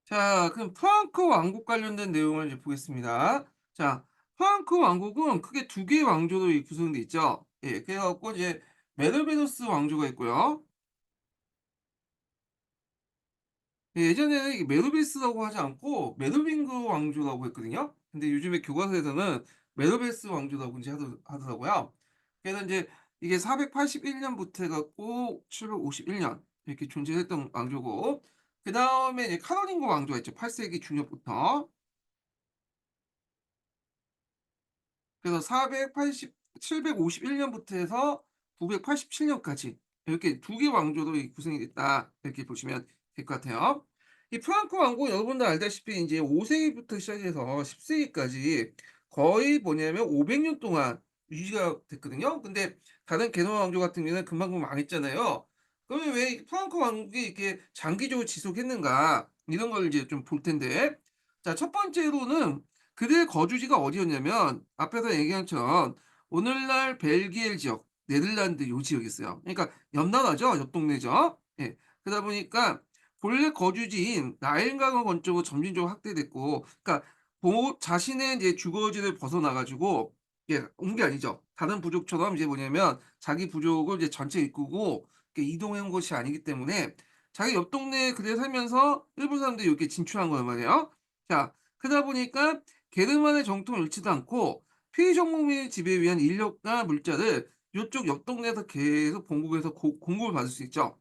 자, 그럼 프랑크 왕국 관련된 내용을 이제 보겠습니다. 자, 프랑크 왕국은 크게 두 개의 왕조로 구성돼 있죠. 예, 그래 갖고 이제 메르베누스 왕조가 있고요. 예, 예전에는 이게 메르베스라고 하지 않고 메르빙그 왕조라고 했거든요. 근데 요즘에 교과서에서는 메르베스 왕조라고 이제 하더라고요. 그래서 이제 이게 481 년부터 해 갖고 751년 이렇게 존재했던 왕조고, 그다음에 이제 카로lin거 왕조가 있죠. 8 세기 중엽부터. 그래서 751 년부터 해서 987 년까지 이렇게 두 개 왕조로 이 구성이 됐다, 이렇게 보시면 될 것 같아요. 이 프랑크 왕국 여러분들 알다시피 인제 5 세기부터 시작해서 10 세기까지 거의 뭐냐면 500년 동안 유지가 됐거든요. 근데 다른 게노 왕조 같은 경우에는 금방금방 망했잖아요. 그러면 왜 이 프랑크 왕국이 이렇게 장기적으로 지속했는가, 이런 걸 이제 좀 볼 텐데, 자, 첫 번째로는 그들의 거주지가 어디였냐면 앞에서 얘기한 것처럼 오늘날 벨기에 지역, 네덜란드 요 지역이 있어요. 그러니까 옆 나라죠. 옆 동네죠. 예. 그러다 보니까 본래 거주지인 라인강을 건쪽으로 점진적으로 확대됐고, 그러니까 자신의 이제 주거지를 벗어나 가지고, 예, 온 게 아니죠. 다른 부족처럼 이제 뭐냐면 자기 부족을 이제 전체 이끌고 이렇게 이동해 온 것이 아니기 때문에 자기 옆 동네에 그대로 살면서 일부 사람들이 이렇게 진출한 거란 말이에요. 자, 그러다 보니까 게르만의 정통을 잃지도 않고 피의 정복민의 지배에 위한 인력과 물자를 요쪽 옆 동네에서 계속 본국에서 공급을 받을 수 있죠.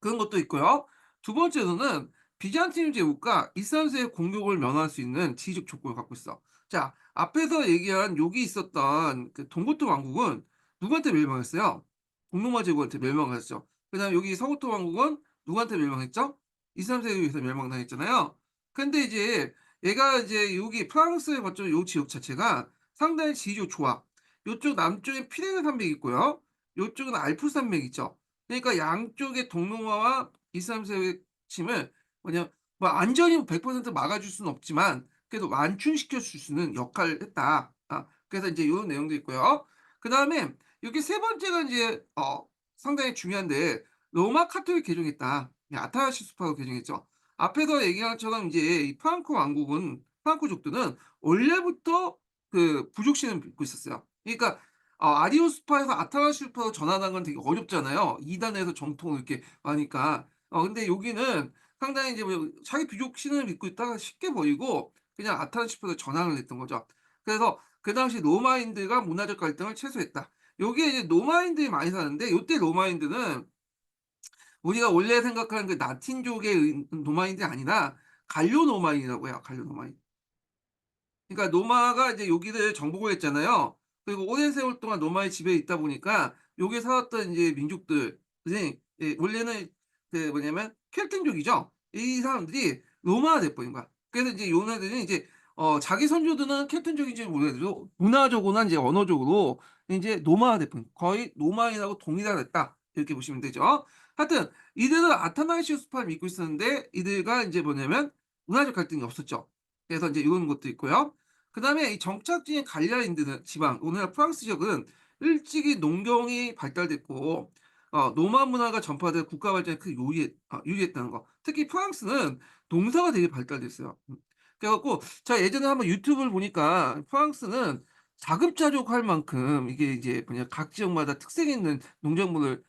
그런 것도 있고요. 두 번째로는 비잔틴 제국과 이스라엘의 공격을 면할 수 있는 지리적 조건을 갖고 있어. 자, 앞에서 얘기한 여기 있었던 그 동고토 왕국은 누구한테 멸망했어요? 동로마 제국한테 멸망했죠. 그다음에 여기 서고토 왕국은 누구한테 멸망했죠? 이스라엘에 의해서 멸망당했잖아요. 근데 이제 얘가 이제 여기 프랑스에 거쳐 요 지역 자체가 상당히 지리적 좋아. 요쪽 남쪽에 피레네 산맥이 있고요. 요쪽은 알프 산맥이 있죠. 그러니까 양쪽의 동남아와 이슬람세력의 침을 뭐냐, 뭐 완전히 100% 막아줄 수는 없지만 그래도 완충시켜 줄 수는 역할을 했다. 그래서 인제 요런 내용도 있고요. 그다음에 여기 세 번째가 인제 상당히 중요한데, 로마 카톨릭 개종했다. 이 아타나시스파가 개종했죠. 앞에서 얘기한 것처럼 인제 이 프랑크 왕국은, 프랑크족들은 원래부터 그 부족신을 믿고 있었어요. 그러니까 아리오스파에서 아타나시스파로 전환한 건 되게 어렵잖아요. 이단에서 정통을 이렇게 하니까. 근데 여기는 상당히 이제 뭐 자기 귀족 신을 믿고 있다가 쉽게 버리고 그냥 아타나시스파로 전환을 했던 거죠. 그래서 그 당시 로마인들과 문화적 갈등을 최소했다. 여기에 이제 로마인들이 많이 사는데, 요때 로마인들은 우리가 원래 생각하는 그 라틴족의 로마인들이 아니라 갈려 로마인이라고 해요. 갈려 로마인. 그러니까 노마가 이제 여기를 정복을 했잖아요. 그리고 오랜 세월 동안 노마의 지배에 있다 보니까 여기에 살았던 이제 민족들이, 예, 원래는 그 뭐냐면 켈팅족이죠. 이 사람들이 로마가 돼 버린 거야. 그래서 이제 요네들은 이제 자기 선조들은 켈팅족인지 몰라도 문화적으로나 이제 언어적으로 인제 노마가 돼 버린, 거의 노마인하고 동일화됐다, 이렇게 보시면 되죠. 하여튼 이들은 아타나시우스파를 믿고 있었는데 이들과 인제 뭐냐면 문화적 갈등이 없었죠. 그래서 인제 요런 것도 있고요. 그다음에 이 정착지인 갈리아인들은 지방, 오늘날 프랑스 지역은 일찍이 농경이 발달됐고 노만 문화가 전파돼 국가 발전에 크게 유리했다는 거. 특히 프랑스는 농사가 되게 발달됐어요. 그래 갖고 제가 예전에 한번 유튜브를 보니까 프랑스는 자급자족할 만큼 이게 이제 뭐냐, 각 지역마다 특색 있는 농작물을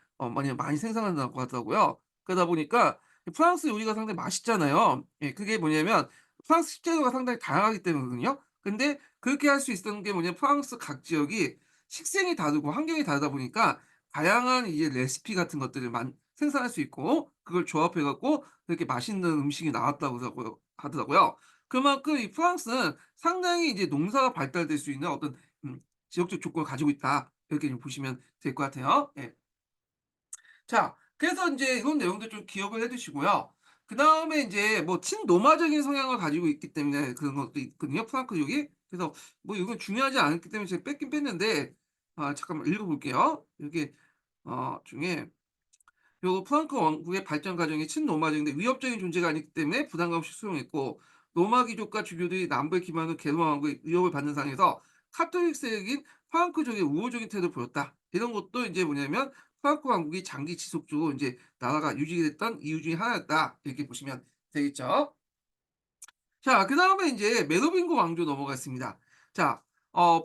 많이 생산한다고 하더라고요. 그러다 보니까 프랑스 요리가 상당히 맛있잖아요. 예, 그게 뭐냐면 프랑스 식재료가 상당히 다양하기 때문이거든요. 근데 그렇게 할 수 있었던 게 뭐냐면 프랑스 각 지역이 식생이 다르고 환경이 다르다 보니까 다양한 이제 레시피 같은 것들을 생산할 수 있고 그걸 조합해 갖고 그렇게 맛있는 음식이 나왔다고 하더라고요. 그만큼 이 프랑스는 상당히 이제 농사가 발달될 수 있는 어떤 음 지역적 조건을 가지고 있다, 이렇게 좀 보시면 될 것 같아요. 예. 자, 그래서 인제 이런 내용들 좀 기억을 해 두시고요. 그다음에 인제 뭐 친로마적인 성향을 가지고 있기 때문에 그런 것도 있거든요, 프랑크족이. 그래서 뭐 이건 중요하지 않았기 때문에 제가 뺐긴 뺐는데, 잠깐만 읽어 볼게요. 여기 중에 요 프랑크 왕국의 발전 과정이 친로마적인데 위협적인 존재가 아니기 때문에 부담감 없이 수용했고, 로마 귀족과 주교들이 남부에 기반으로 게노아 왕국의 위협을 받는 상황에서 카톨릭 세력인 프랑크족의 우호적인 태도를 보였다. 이런 것도 인제 뭐냐면 프랑크 왕국이 장기 지속적으로 인제 나라가 유지됐던 이유 중에 하나였다, 이렇게 보시면 되겠죠. 자, 그다음에 인제 메로빙고 왕조 넘어가겠습니다. 자,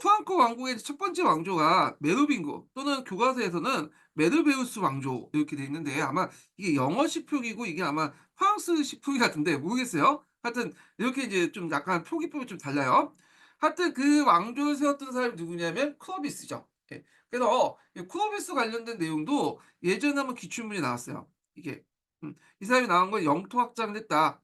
프랑코 왕국의 첫 번째 왕조가 메로빙고 또는 교과서에서는 메르베우스 왕조 이렇게 돼 있는데 아마 이게 영어식 표기고 이게 아마 프랑스식 표기 같은데 모르겠어요. 하여튼 이렇게 이제 좀 약간 표기법이 좀 달라요. 하여튼 그 왕조를 세웠던 사람이 누구냐면 클로비스죠. 예. 그래서 이 클로비스 관련된 내용도 예전에 한번 기출문제 나왔어요. 이게 이 사람이 나온 건 "영토 확장을 했다."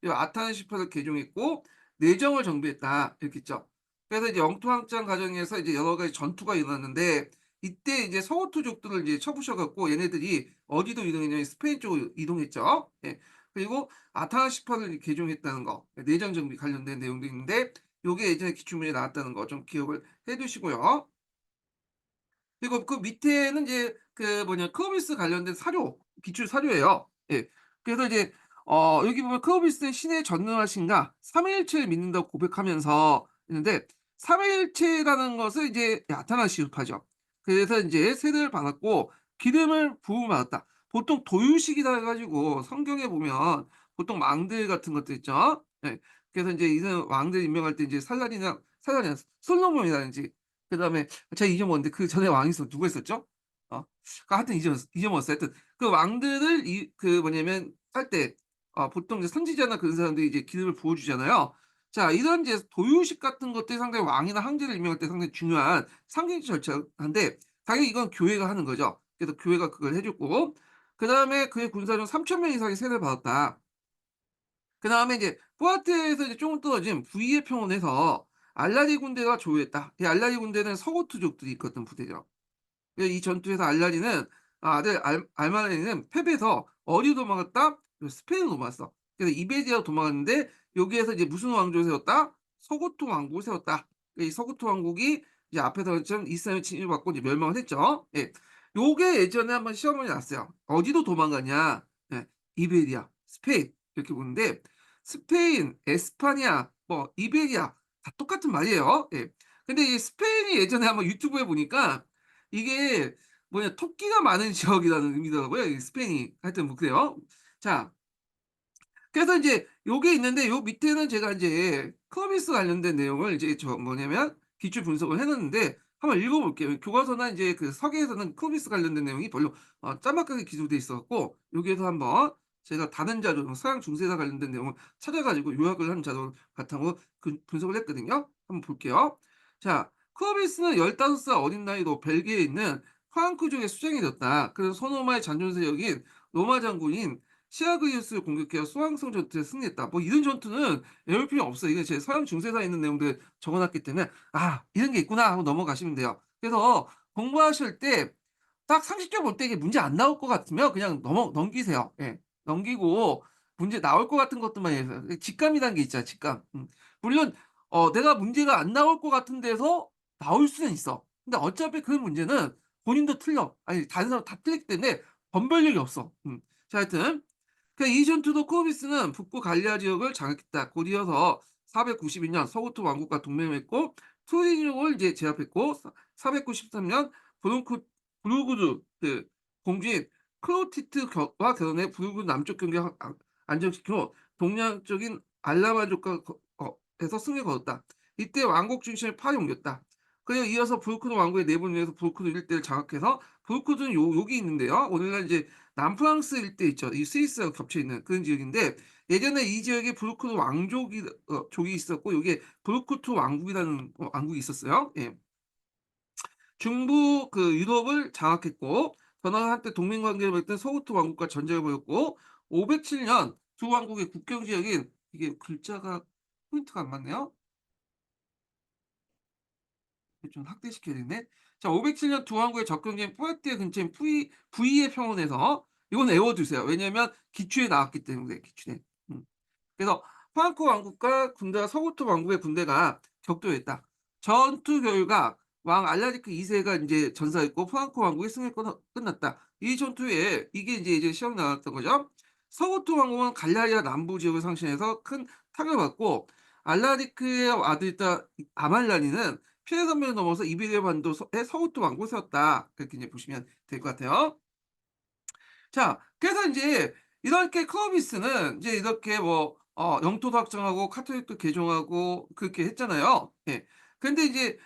이 아타나시파를 개종했고 내정을 정비했다 이렇게 있죠. 그래서 이제 영토 확장 과정에서 이제 여러 가지 전투가 일어났는데 이때 이제 서우투족들을 이제 쳐부셔 갖고 얘네들이 어디로 이동했냐면 스페인 쪽으로 이동했죠. 예. 그리고 아타나시파를 개종했다는 거, 내정 정비 관련된 내용도 있는데 요게 예전에 기출문제에 나왔다는 거 좀 기억을 해 두시고요. 그리고 그 밑에는 이제 그 뭐냐 클로비스 관련된 사료, 기출 사료예요. 예. 그래서 이제 여기 보면 클로비스는 신에 전능하신가 삼위일체를 믿는다고 고백하면서 있는데 삼위일체라는 것을 이제 아타나시우파죠. 그래서 인제 세례를 받았고 기름을 부음을 받았다. 보통 도유식이라 해 가지고 성경에 보면 보통 망들 같은 것들 있죠. 예. 그래서 인제 이런 왕들 임명할 때 인제 살란이 아니라 솔로몬이라든지 그다음에 제가 잊어먹었는데 그 전에 왕이 누가 있었죠? 하여튼 잊어먹었어요. 하여튼 그 왕들을 그 뭐냐면 할 때 보통 이제 선지자나 그런 사람들이 이제 기름을 부어 주잖아요. 자, 이런 이제 도유식 같은 것들이 상당히 왕이나 황제를 임명할 때 상당히 중요한 상징적 절차인데 당연히 이건 교회가 하는 거죠. 그래서 교회가 그걸 해 줬고 그다음에 그의 군사중 3,000명 이상이 세례를 받았다. 그다음에 이제 포아트에서 이제 쪼금 떨어진 부이에 평원에서 알라리 군대가 조우했다. 이 알라리 군대는 서고투족들이 이끌었던 부대죠. 이 전투에서 알라리는 아들 알마라니는 패배해서 어디로 도망갔다? 스페인으로 도망갔어. 그래서 이베리아로 도망갔는데 여기에서 이제 무슨 왕조를 세웠다? 서고토 왕국을 세웠다. 이 서고토 왕국이 이제 앞에서 말했지만 이스라엘 침입받고 이제 멸망을 했죠. 예. 요게 예전에 한번 시험을 났어요. 어디로 도망갔냐? 예. 이베리아, 스페인 이렇게 보는데 스페인, 에스파냐, 뭐 이베리아 다 똑같은 말이에요. 예. 근데 이 스페인이 예전에 한번 유튜브에 보니까 이게 뭐냐 토끼가 많은 지역이라는 의미더라고요 이 스페인이. 하여튼 뭐 그래요. 자, 그래서 인제 요게 있는데 요 밑에는 제가 인제 커비스 관련된 내용을 이제 뭐냐면 기출 분석을 해 놨는데 한번 읽어 볼게요. 교과서나 인제 그 서계에서는 커비스 관련된 내용이 별로 짤막하게 기술돼 있어 갖고 여기에서 한번 제가 다른 자료 서양 중세사 관련된 내용을 찾아 가지고 요약을 한 자료를 바탕으로 분석을 했거든요. 한번 볼게요. 자, 커비스는 15살 어린 나이로 벨기에에 있는 프랑크족의 수장이 되었다. 그래서 소노마의 잔존 세력인 로마 장군인 시아그리우스를 공격해서 수왕성 전투에 승리했다. 뭐 이런 전투는 외울 필요 없어요. 이게 제 서양 중세사에 있는 내용들 적어 놨기 때문에 '아 이런 게 있구나.' 하고 넘어가시면 돼요. 그래서 공부하실 때 딱 상식적으로 볼 때 이게 문제 안 나올 것 같으면 그냥 넘기세요. 예. 넘기고 문제 나올 것 같은 것들만 해서 직감이라는 게 있잖아요, 직감. 물론 내가 문제가 안 나올 것 같은 데서 나올 수는 있어. 근데 어차피 그 문제는 본인도 틀려. 아니 다른 사람 다 틀리기 때문에 변별력이 없어. 자, 하여튼 이 전투도 코비스는 북부 갈리아 지역을 장악했다. 곧 이어서 492년 서구트 왕국과 동맹을 맺고 투리니움을 이제 제압했고 493년 브룬크 브루구르 그 공주인 클로티트 와 결혼해 브루구르 남쪽 경계를 안정시키고 동양적인 알라마족과 에서 승리를 거뒀다. 이때 왕국 중심을 파리 옮겼다. 그리고 이어서 브루크드 왕국의 내분을 위해서 브루크드 일대를 장악해서 브루크드는 여기 있는데요. 오늘날 이제 남프랑스 일대 있죠. 이 스위스하고 겹쳐 있는 그런 지역인데 예전에 이 지역에 브루크드 왕족이 족이 있었고 요게 브루크트 왕국이라는 왕국이 있었어요. 예. 중부 그 유럽을 장악했고 전하 한때 동맹 관계를 맺던 서구트 왕국과 전쟁을 벌였고 507년 두 왕국의 국경 지역인 이게 글자가 포인트가 안 맞네요. 이거 좀 확대시켜야 되네. 자, 507년 두 왕국의 접경지인 포에티에 근처인 부이의 평원에서 이건 외워 두세요. 왜냐하면 기출에 나왔기 때문에 기출에. 음. 그래서 프랑코 왕국과 군대와 서구트 왕국의 군대가 격돌했다. 전투 결과 왕 알라리크 2 세가 인제 전사했고 프랑코 왕국이 승리로 끝났다. 이 전투에 이게 인제 시험에 나왔던 거죠. 서구트 왕국은 갈라리아 남부 지역을 상실해서 큰 타격을 받고 알라리크의 아들이었던 아말라니는 피레 산맥을 넘어서 이베리아 반도의 서구트 왕국을 세웠다. 그렇게 이제 보시면 될 것 같아요. 자, 그래서 인제 이렇게 클로비스는 이제 이렇게 뭐 영토도 확장하고 카톨릭도 개종하고 그렇게 했잖아요. 예. 근데 이제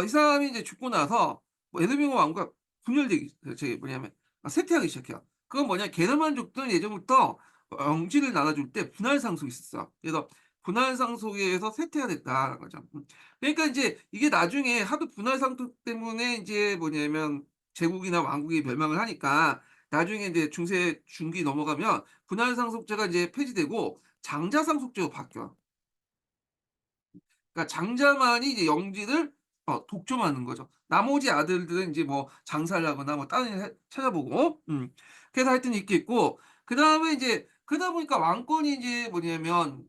이 사람이 이제 죽고 나서 뭐 에드빙어 왕국가 분열되기 저기 뭐냐면 쇠퇴하기 시작해요. 그건 뭐냐 게르만족들은 예전부터 영지를 나눠줄 때 분할 상속이 있었어. 그래서 분할 상속에 의해서 쇠퇴가 됐다라는 거죠. 그러니까 인제 이게 나중에 하도 분할 상속 때문에 인제 뭐냐면 제국이나 왕국이 멸망을 하니까 나중에 인제 중세 중기 넘어가면 분할 상속제가 이제 폐지되고 장자 상속제로 바뀌어요. 그러니까 장자만이 이제 영지를 독점하는 거죠. 나머지 아들들은 인제 뭐 장사를 하거나 뭐 다른 일 해 찾아보고 그래서 하여튼 이렇게 있고 그다음에 인제 그러다 보니까 왕권이 인제 뭐냐면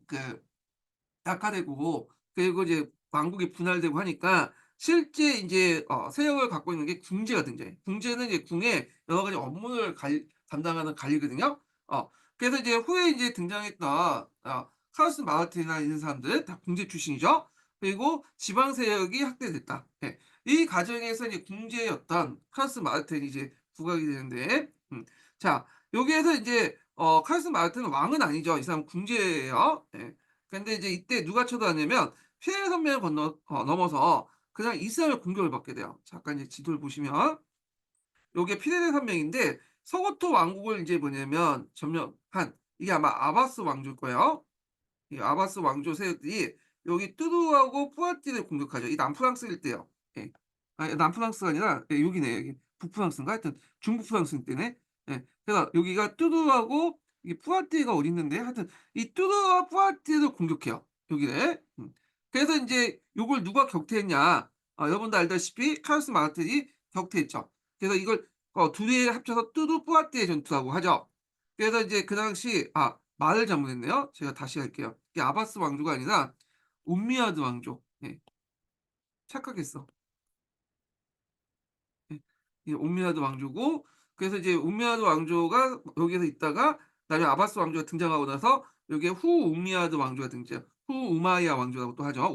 약화되고 그리고 이제 왕국이 분할되고 하니까 실제 인제 세력을 갖고 있는 게 궁제가 등장해요. 궁제는 이제 궁의 여러 가지 업무를 담당하는 관리거든요. 그래서 이제 후에 이제 등장했던 카르스 마르틴이나 이런 사람들 다 궁제 출신이죠. 그리고 지방 세력이 확대됐다. 예. 이 과정에서 이제 궁제였던 카르스 마르틴이 이제 부각이 되는데 자 여기에서 인제 카르스 마르틴은 왕은 아니죠. 이 사람은 궁제예요. 예. 근데 이제 이때 누가 쳐들어왔냐면 피레네 산맥을 넘어서 그냥 이스라엘 공격을 받게 돼요. 잠깐 이제 지도를 보시면 요게 피레네 산맥인데 서고토 왕국을 인제 뭐냐면 점령한 이게 아마 아바스 왕조일 거예요. 이 아바스 왕조 세력들이 여기 뚜르하고 뿌아티를 공격하죠. 이 남프랑스 일대요. 예. 남프랑스가 아니라 여기네. 여기 북프랑스인가? 하여튼 중부프랑스 일대네. 예. 그래서 여기가 뚜르하고 이 뿌아티가 어디 있는데 하여튼 이 뚜르와 뿌아티를 공격해요, 여기를. 그래서 인제 요걸 누가 격퇴했냐. 여러분도 알다시피 카르스 마르텔이 격퇴했죠. 그래서 이걸 두 개 합쳐서 뚜르 뿌아티의 전투라고 하죠. 그래서 이제 그 당시 말을 잘못했네요. 제가 다시 할게요. 이게 아바스 왕조가 아니라 움미야드 왕조. 예. 착각했어. 예. 이 옴미야드 왕조고 그래서 이제 옴미야드 왕조가 여기에서 있다가 나중에 아바스 왕조가 등장하고 나서 요게 후옴미야드 왕조가 등장 후우마이야 왕조라고 또 하죠.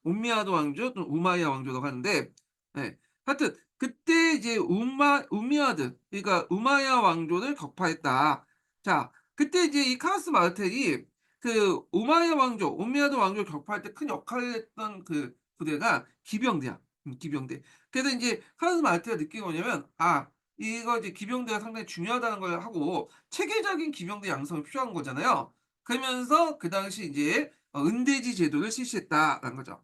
옴미야드 왕조 또는 우마이야 왕조라고 하는데 예. 하여튼 그때 이제 옴미야드 그러니까 우마이야 왕조를 격파했다. 자 그때 이제 이 카라스 마르텔이 그 우마이야 왕조 옴미야드 왕조를 격파할 때 큰 역할을 했던 그 부대가 기병대야. 기병대. 그래서 인제 카르스 마르티가 느낀 게 뭐냐면 이거 이제 기병대가 상당히 중요하다는 걸 하고 체계적인 기병대 양성이 필요한 거잖아요. 그러면서 그 당시 인제 은대지 제도를 실시했다라는 거죠.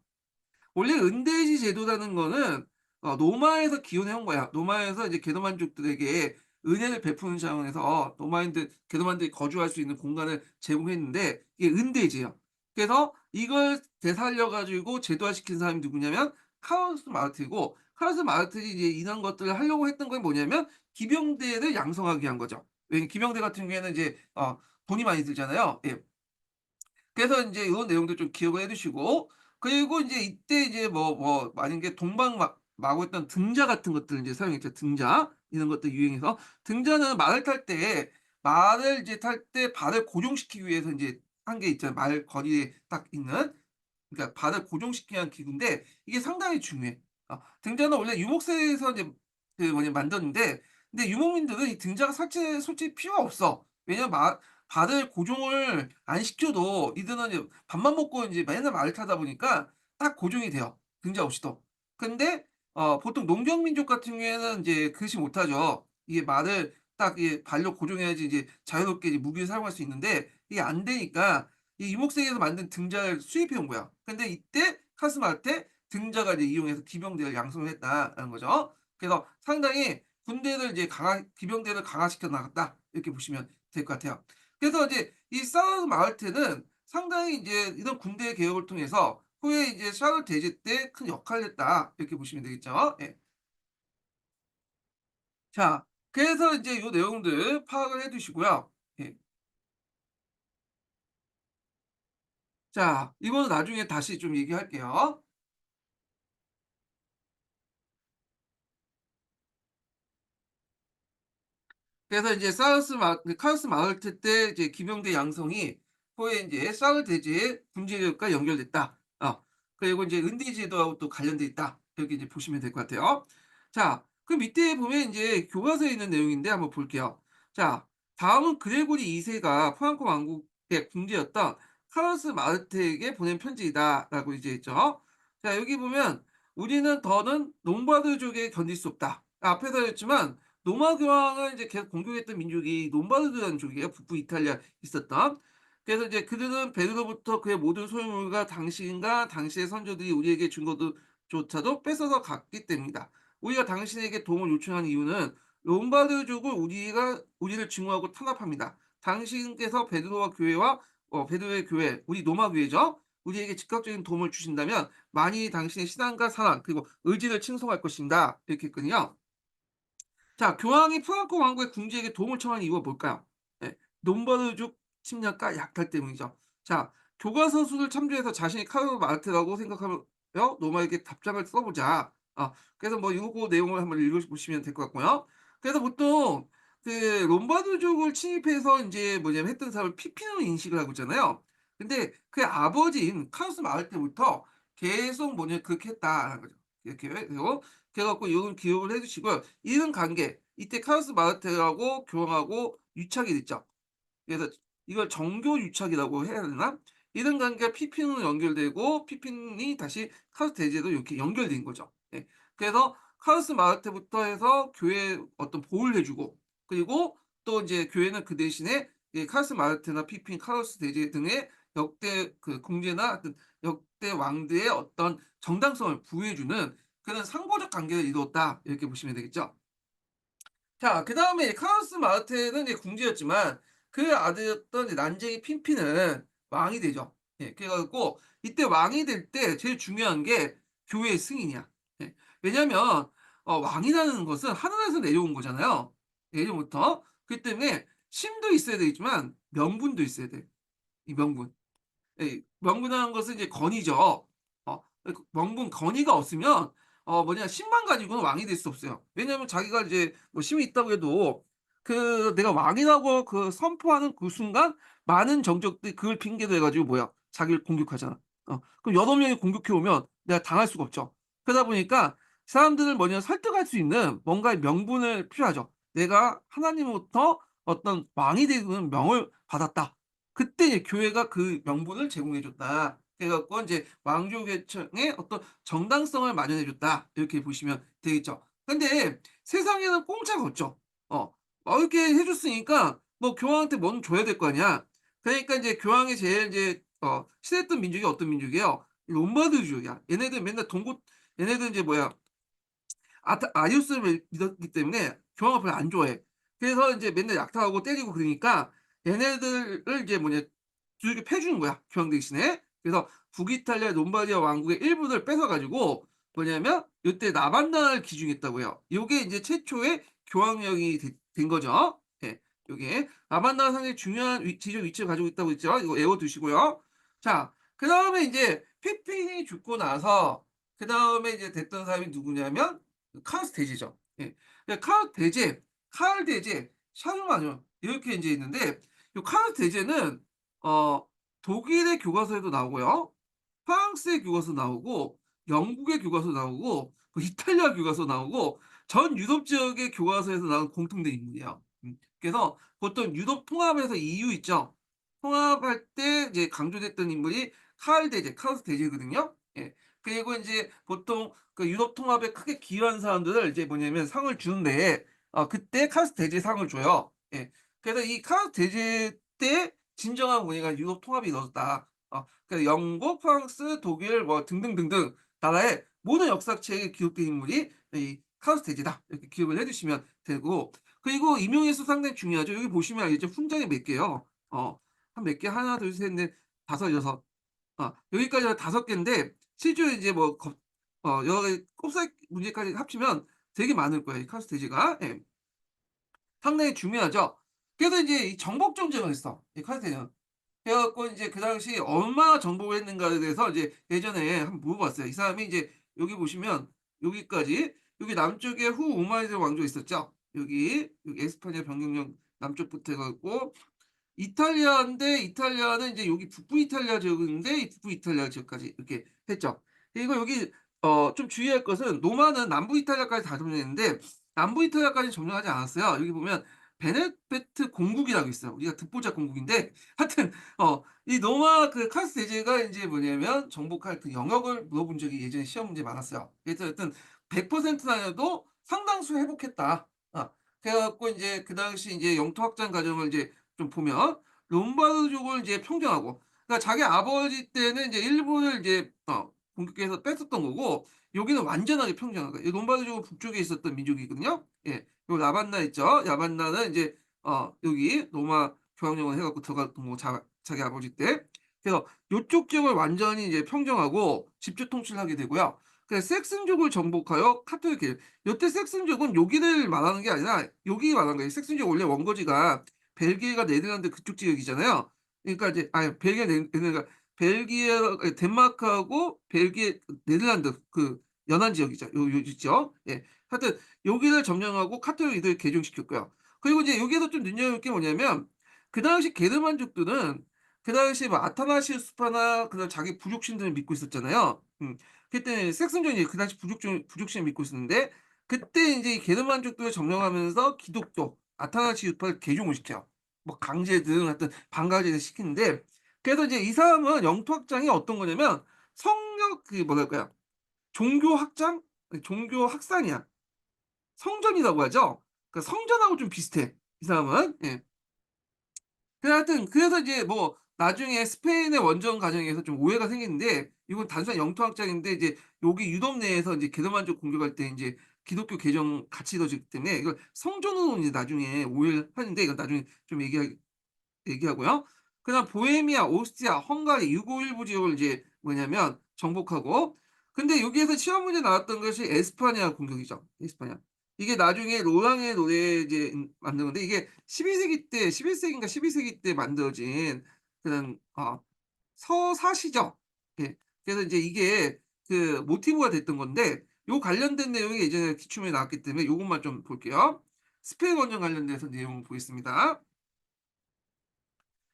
원래 은대지 제도라는 거는 로마에서 기원해 온 거야. 로마에서 이제 게르만족들에게 은혜를 베푸는 차원에서 로마인들 게르만들이 거주할 수 있는 공간을 제공했는데 이게 은대지예요. 그래서 이걸 되살려 가지고 제도화시킨 사람이 누구냐면 카르스 마르트이고 카르스 마르트이 이제 이런 것들을 하려고 했던 건 뭐냐면 기병대를 양성하게 한 거죠. 왜냐면 기병대 같은 경우에는 이제 돈이 많이 들잖아요. 예. 그래서 인제 요런 내용들 좀 기억을 해 두시고 그리고 인제 이때 이제 만약에 마고 했던 등자 같은 것들을 인제 사용했죠. 등자 이런 것들 유행해서 등자는 말을 탈 때 말을 이제 탈 때 발을 고정시키기 위해서 인제 한 게 있잖아요. 말 거리에 딱 있는. 그러니까 발을 고정시키기 위한 기구인데 이게 상당히 중요해. 등자는 원래 유목세에서 이제 만들었는데 근데 유목민들은 이 등자가 솔직히 필요가 없어. 왜냐면 발을 고정을 안 시켜도 이들은 이제 밥만 먹고 인제 맨날 말을 타다 보니까 딱 고정이 돼요, 등자 없이도. 근데 보통 농경 민족 같은 경우에는 인제 그렇지 못하죠. 이게 말을 딱 이게 발로 고정해야지 이제 자유롭게 이제 무기를 사용할 수 있는데 이게 안 되니까 이 유목색에서 만든 등자를 수입해 온 거야. 근데 이때 카스마한테 등자가 이제 이용해서 기병대를 양성을 했다라는 거죠. 그래서 상당히 군대를 이제 기병대를 강화시켜 나갔다. 이렇게 보시면 될 것 같아요. 그래서 이제 이 사르 마을테는 상당히 이제 이런 군대 개혁을 통해서 후에 이제 샤를 대제 때 큰 역할을 했다. 이렇게 보시면 되겠죠. 예. 자, 그래서 이제 요 내용들 파악을 해 두시고요. 예. 자, 이거는 나중에 다시 좀 얘기할게요. 그래서 이제 카오스 마을트 때 이제 기병대 양성이 후에 인제 사르 대제의 군제력과 연결됐다. 그리고 인제 은대 제도하고 또 관련돼 있다. 이렇게 이제 보시면 될 것 같아요. 자, 그 밑에 보면 인제 교과서에 있는 내용인데 한번 볼게요. 자, 다음은 그레고리 2 세가 프랑코 왕국의 궁제였던 카를로스 마르테에게 보낸 편지이다라고 이제 했죠. 자, 여기 보면 "우리는 더는 롬바르족에 견딜 수 없다." 앞에서 했지만 로마 교황을 이제 계속 공격했던 민족이 롬바르드라는 족이에요. 북부 이탈리아에 있었던. 그래서 이제 "그들은 베드로부터 그의 모든 소유물과 당신과 당신의 선조들이 우리에게 준 것도 조차도 뺏어서 갔기 때문이다. 우리가 당신에게 도움을 요청하는 이유는 롬바르족을 우리를 증오하고 탄압합니다. 당신께서 베드로와 교회와 베드로의 교회, 우리 로마 교회죠. 우리에게 즉각적인 도움을 주신다면 많이 당신의 신앙과 사랑 그리고 의지를 칭송할 것입니다." 이렇게 했거든요. 자, 교황이 프랑코 왕국의 궁지에게 도움을 청하는 이유가 뭘까요? 네, 롬바르족 침략과 약탈 때문이죠. 자, 교과서수를 참조해서 자신이 카르로 마르테라고 생각하며 로마에게 답장을 써보자. 그래서 뭐 요거 내용을 한번 읽어보시면 될 것 같고요. 그래서 보통 그 롬바르족을 침입해서 이제 뭐냐면 했던 사람을 피피노 인식을 하고 있잖아요. 근데 그의 아버지인 카르로스 마르테부터 계속 뭐냐 그렇게 했다라는 거죠. 이렇게 해서 그래 갖고 요건 기억을 해 두시고요. 이런 관계 이때 카르로스 마르테하고 교황하고 유착이 됐죠. 그래서 이걸 정교 유착이라고 해야 되나? 이런 관계가 피핀으로 연결되고 피핀이 다시 카르스 대제도 이렇게 연결된 거죠. 예. 그래서 카르스 마르테부터 해서 교회에 어떤 보호를 해 주고 그리고 또 인제 교회는 그 대신에 이 카르스 마르테나 피핀, 카르로스 대제 등의 역대 그 궁제나 어떤 역대 왕들의 어떤 정당성을 부여해 주는 그런 상호적 관계를 이루었다. 이렇게 보시면 되겠죠. 자, 그다음에 카르로스 마르테는 이제 궁지였지만 그 아들이었던 이제 난쟁이 핀핀은 왕이 되죠. 예. 그래 갖고 이때 왕이 될 때 제일 중요한 게 교회의 승인이야. 예. 왜냐면 왕이라는 것은 하늘에서 내려온 거잖아요, 예전부터. 그렇기 때문에 신도 있어야 되지만 명분도 있어야 돼, 이 명분. 예. 명분이라는 것은 이제 권위죠. 그 명분 권위가 없으면 신만 가지고는 왕이 될 수 없어요. 왜냐하면 자기가 이제 뭐 힘이 있다고 해도 그 내가 왕이라고 그 선포하는 그 순간 많은 정적들이 그걸 핑계로 해 가지고 자기를 공격하잖아. 그럼 여러 명이 공격해 오면 내가 당할 수가 없죠. 그러다 보니까 사람들을 설득할 수 있는 뭔가의 명분을 필요하죠. '내가 하나님으로부터 어떤 왕이 되는 명을 받았다.' 그때 이제 교회가 그 명분을 제공해 줬다. 그래 갖고 인제 왕조 개척의 어떤 정당성을 마련해 줬다. 이렇게 보시면 되겠죠. 근데 세상에는 공짜가 없죠. 이렇게 해 줬으니까 뭐 교황한테 뭐는 줘야 될 거 아니야. 그러니까 인제 교황이 제일 인제 싫어했던 민족이 어떤 민족이에요? 롬바르족이야. 얘네들 맨날 얘네들 인제 아리우스를 믿었기 때문에 교황을 별로 안 좋아해. 그래서 인제 맨날 약탈하고 때리고 그러니까 얘네들을 이제 두들겨 패 주는 거야, 교황 대신에. 그래서 북이탈리아 롬바르디아 왕국의 일부를 뺏어 가지고 요때 나반나라를 기중했다고 해요. 요게 인제 최초의 교황령이 된 거죠. 예. 요게 나반나라가 상당히 중요한 지적 위치를 가지고 있다고 했죠. 이거 외워 두시고요. 자, 그다음에 인제 피핀이 죽고 나서 그다음에 이제 됐던 사람이 누구냐면 카르스 대제죠. 예. 카를 대제, 샤르마녀 이렇게 인제 있는데 요 카르스 대제는 어 독일의 교과서에도 나오고요. 프랑스의 교과서 나오고 영국의 교과서 나오고 그 이탈리아 교과서 나오고 전 유럽 지역의 교과서에서 나온 공통된 인물이에요. 그래서 보통 유럽 통합에서 EU 있죠. 통합할 때 이제 강조됐던 인물이 카르스 대제거든요. 예. 그리고 인제 보통 그 유럽 통합에 크게 기여한 사람들을 이제 상을 주는데 그때 카르스 대제상을 줘요. 예. 그래서 이 카르스 대제 때 진정한 원인가 유럽 통합이 이루어졌다. 그래서 영국, 프랑스, 독일 뭐 등등등등 나라의 모든 역사책에 기록된 인물이 이 카르스 대제다. 이렇게 기억을 해 두시면 되고 그리고 임용일수 상당히 중요하죠. 여기 보시면 알겠죠. 훈장이 몇 개예요. 한 몇 개? 하나, 둘, 셋, 넷, 다섯, 여섯. 여기까지가 다섯 개인데 실제로 이제 여러 가지 꼽사리 문제까지 합치면 되게 많을 거예요, 이 카르스 대제가. 예. 상당히 중요하죠. 그래서 인제 이 정복 전쟁을 했어, 이 카르스 대제는. 그래 갖고 인제 그 당시 얼마나 정복을 했는가에 대해서 이제 예전에 한번 물어봤어요. 이 사람이 이제 여기 보시면 여기까지 여기 남쪽에 우마이제 왕조 있었죠. 여기 에스파냐 변경령 남쪽부터 해 갖고 이탈리아인데 이탈리아는 인제 여기 북부 이탈리아 지역인데 이 북부 이탈리아 지역까지 이렇게 했죠. 그리고 여기 좀 주의할 것은 로마는 남부 이탈리아까지 다 점령했는데 남부 이탈리아까지는 점령하지 않았어요. 여기 보면 베네페트 공국이라고 있어요. 우리가 듣보잡 공국인데 하여튼 이 노마 그 카스 대제가 인제 뭐냐면 정복할 그 영역을 물어본 적이 예전에 시험 문제에 많았어요. 그래서 하여튼 100%는 아니어도 상당수 회복했다. 그래 갖고 인제 그 당시 인제 영토 확장 과정을 이제 좀 보면 롬바르드족을 이제 평정하고, 그러니까 자기 아버지 때는 인제 일본을 이제 공격해서 뺐었던 거고, 여기는 완전하게 평정한 거예요. 이 롬바르드족은 북쪽에 있었던 민족이거든요. 예. 요 라반나 있죠. 라반나는 이제 여기 로마 교황령을 해 갖고 들어갔던 거 자기 아버지 때. 그래서 요쪽 지역을 완전히 이제 평정하고 직접 통치를 하게 되고요. 그래서 색슨족을 정복하여 카톨릭, 요때 색슨족은 여기를 말하는 게 아니라 여기 말하는 거예요. 색슨족 원래 원거지가 벨기에가 네덜란드 그쪽 지역이잖아요. 그러니까 이제 벨기에 그러니까 벨기에 덴마크하고 벨기에 네덜란드 그 연안 지역이죠. 요 있죠. 예. 하여튼 여기를 점령하고 카톨릭을 개종시켰고요. 그리고 이제 여기에서 좀 눈여볼 게 뭐냐면 그 당시 게르만족들은 그 당시에 뭐 아타나시우스파나 그다음 자기 부족신들을 믿고 있었잖아요. 그때 색슨족이 그 당시 부족신을 믿고 있었는데, 그때 인제 이 게르만족들을 점령하면서 기독교 아타나시우스파를 개종을 시켜요. 뭐 강제든 하여튼 반강제를 시키는데, 그래서 이제 이 사람은 영토 확장이 어떤 거냐면 성역 그 뭐랄까요? 종교 확장? 종교 확산이야. 성전이라고 하죠. 그러니까 성전하고 좀 비슷해, 이 사람은. 예. 하여튼 그래서 이제 뭐 나중에 스페인의 원정 과정에서 좀 오해가 생기는데, 이건 단순한 영토 확장인데 이제 여기 유럽 내에서 인제 게르만족 공격할 때 인제 기독교 개정 같이 이루어지기 때문에 이걸 성전으로 이제 나중에 오해를 하는데, 이건 나중에 좀 얘기하고요. 그다음 보헤미아, 오스트리아, 헝가리, 유고 일부 지역을 이제 뭐냐면 정복하고, 근데 여기에서 시험 문제 나왔던 것이 에스파냐 공격이죠. 에스파냐. 이게 나중에 로랑의 노래 이제 만든 건데, 이게 12세기 때 11세기인가 12세기 때 만들어진 그런 서사시죠. 예. 그래서 인제 이게 그 모티브가 됐던 건데, 요 관련된 내용이 예전에 기출문제 나왔기 때문에 요것만 좀 볼게요. 스페인 원정 관련돼서 내용 보겠습니다.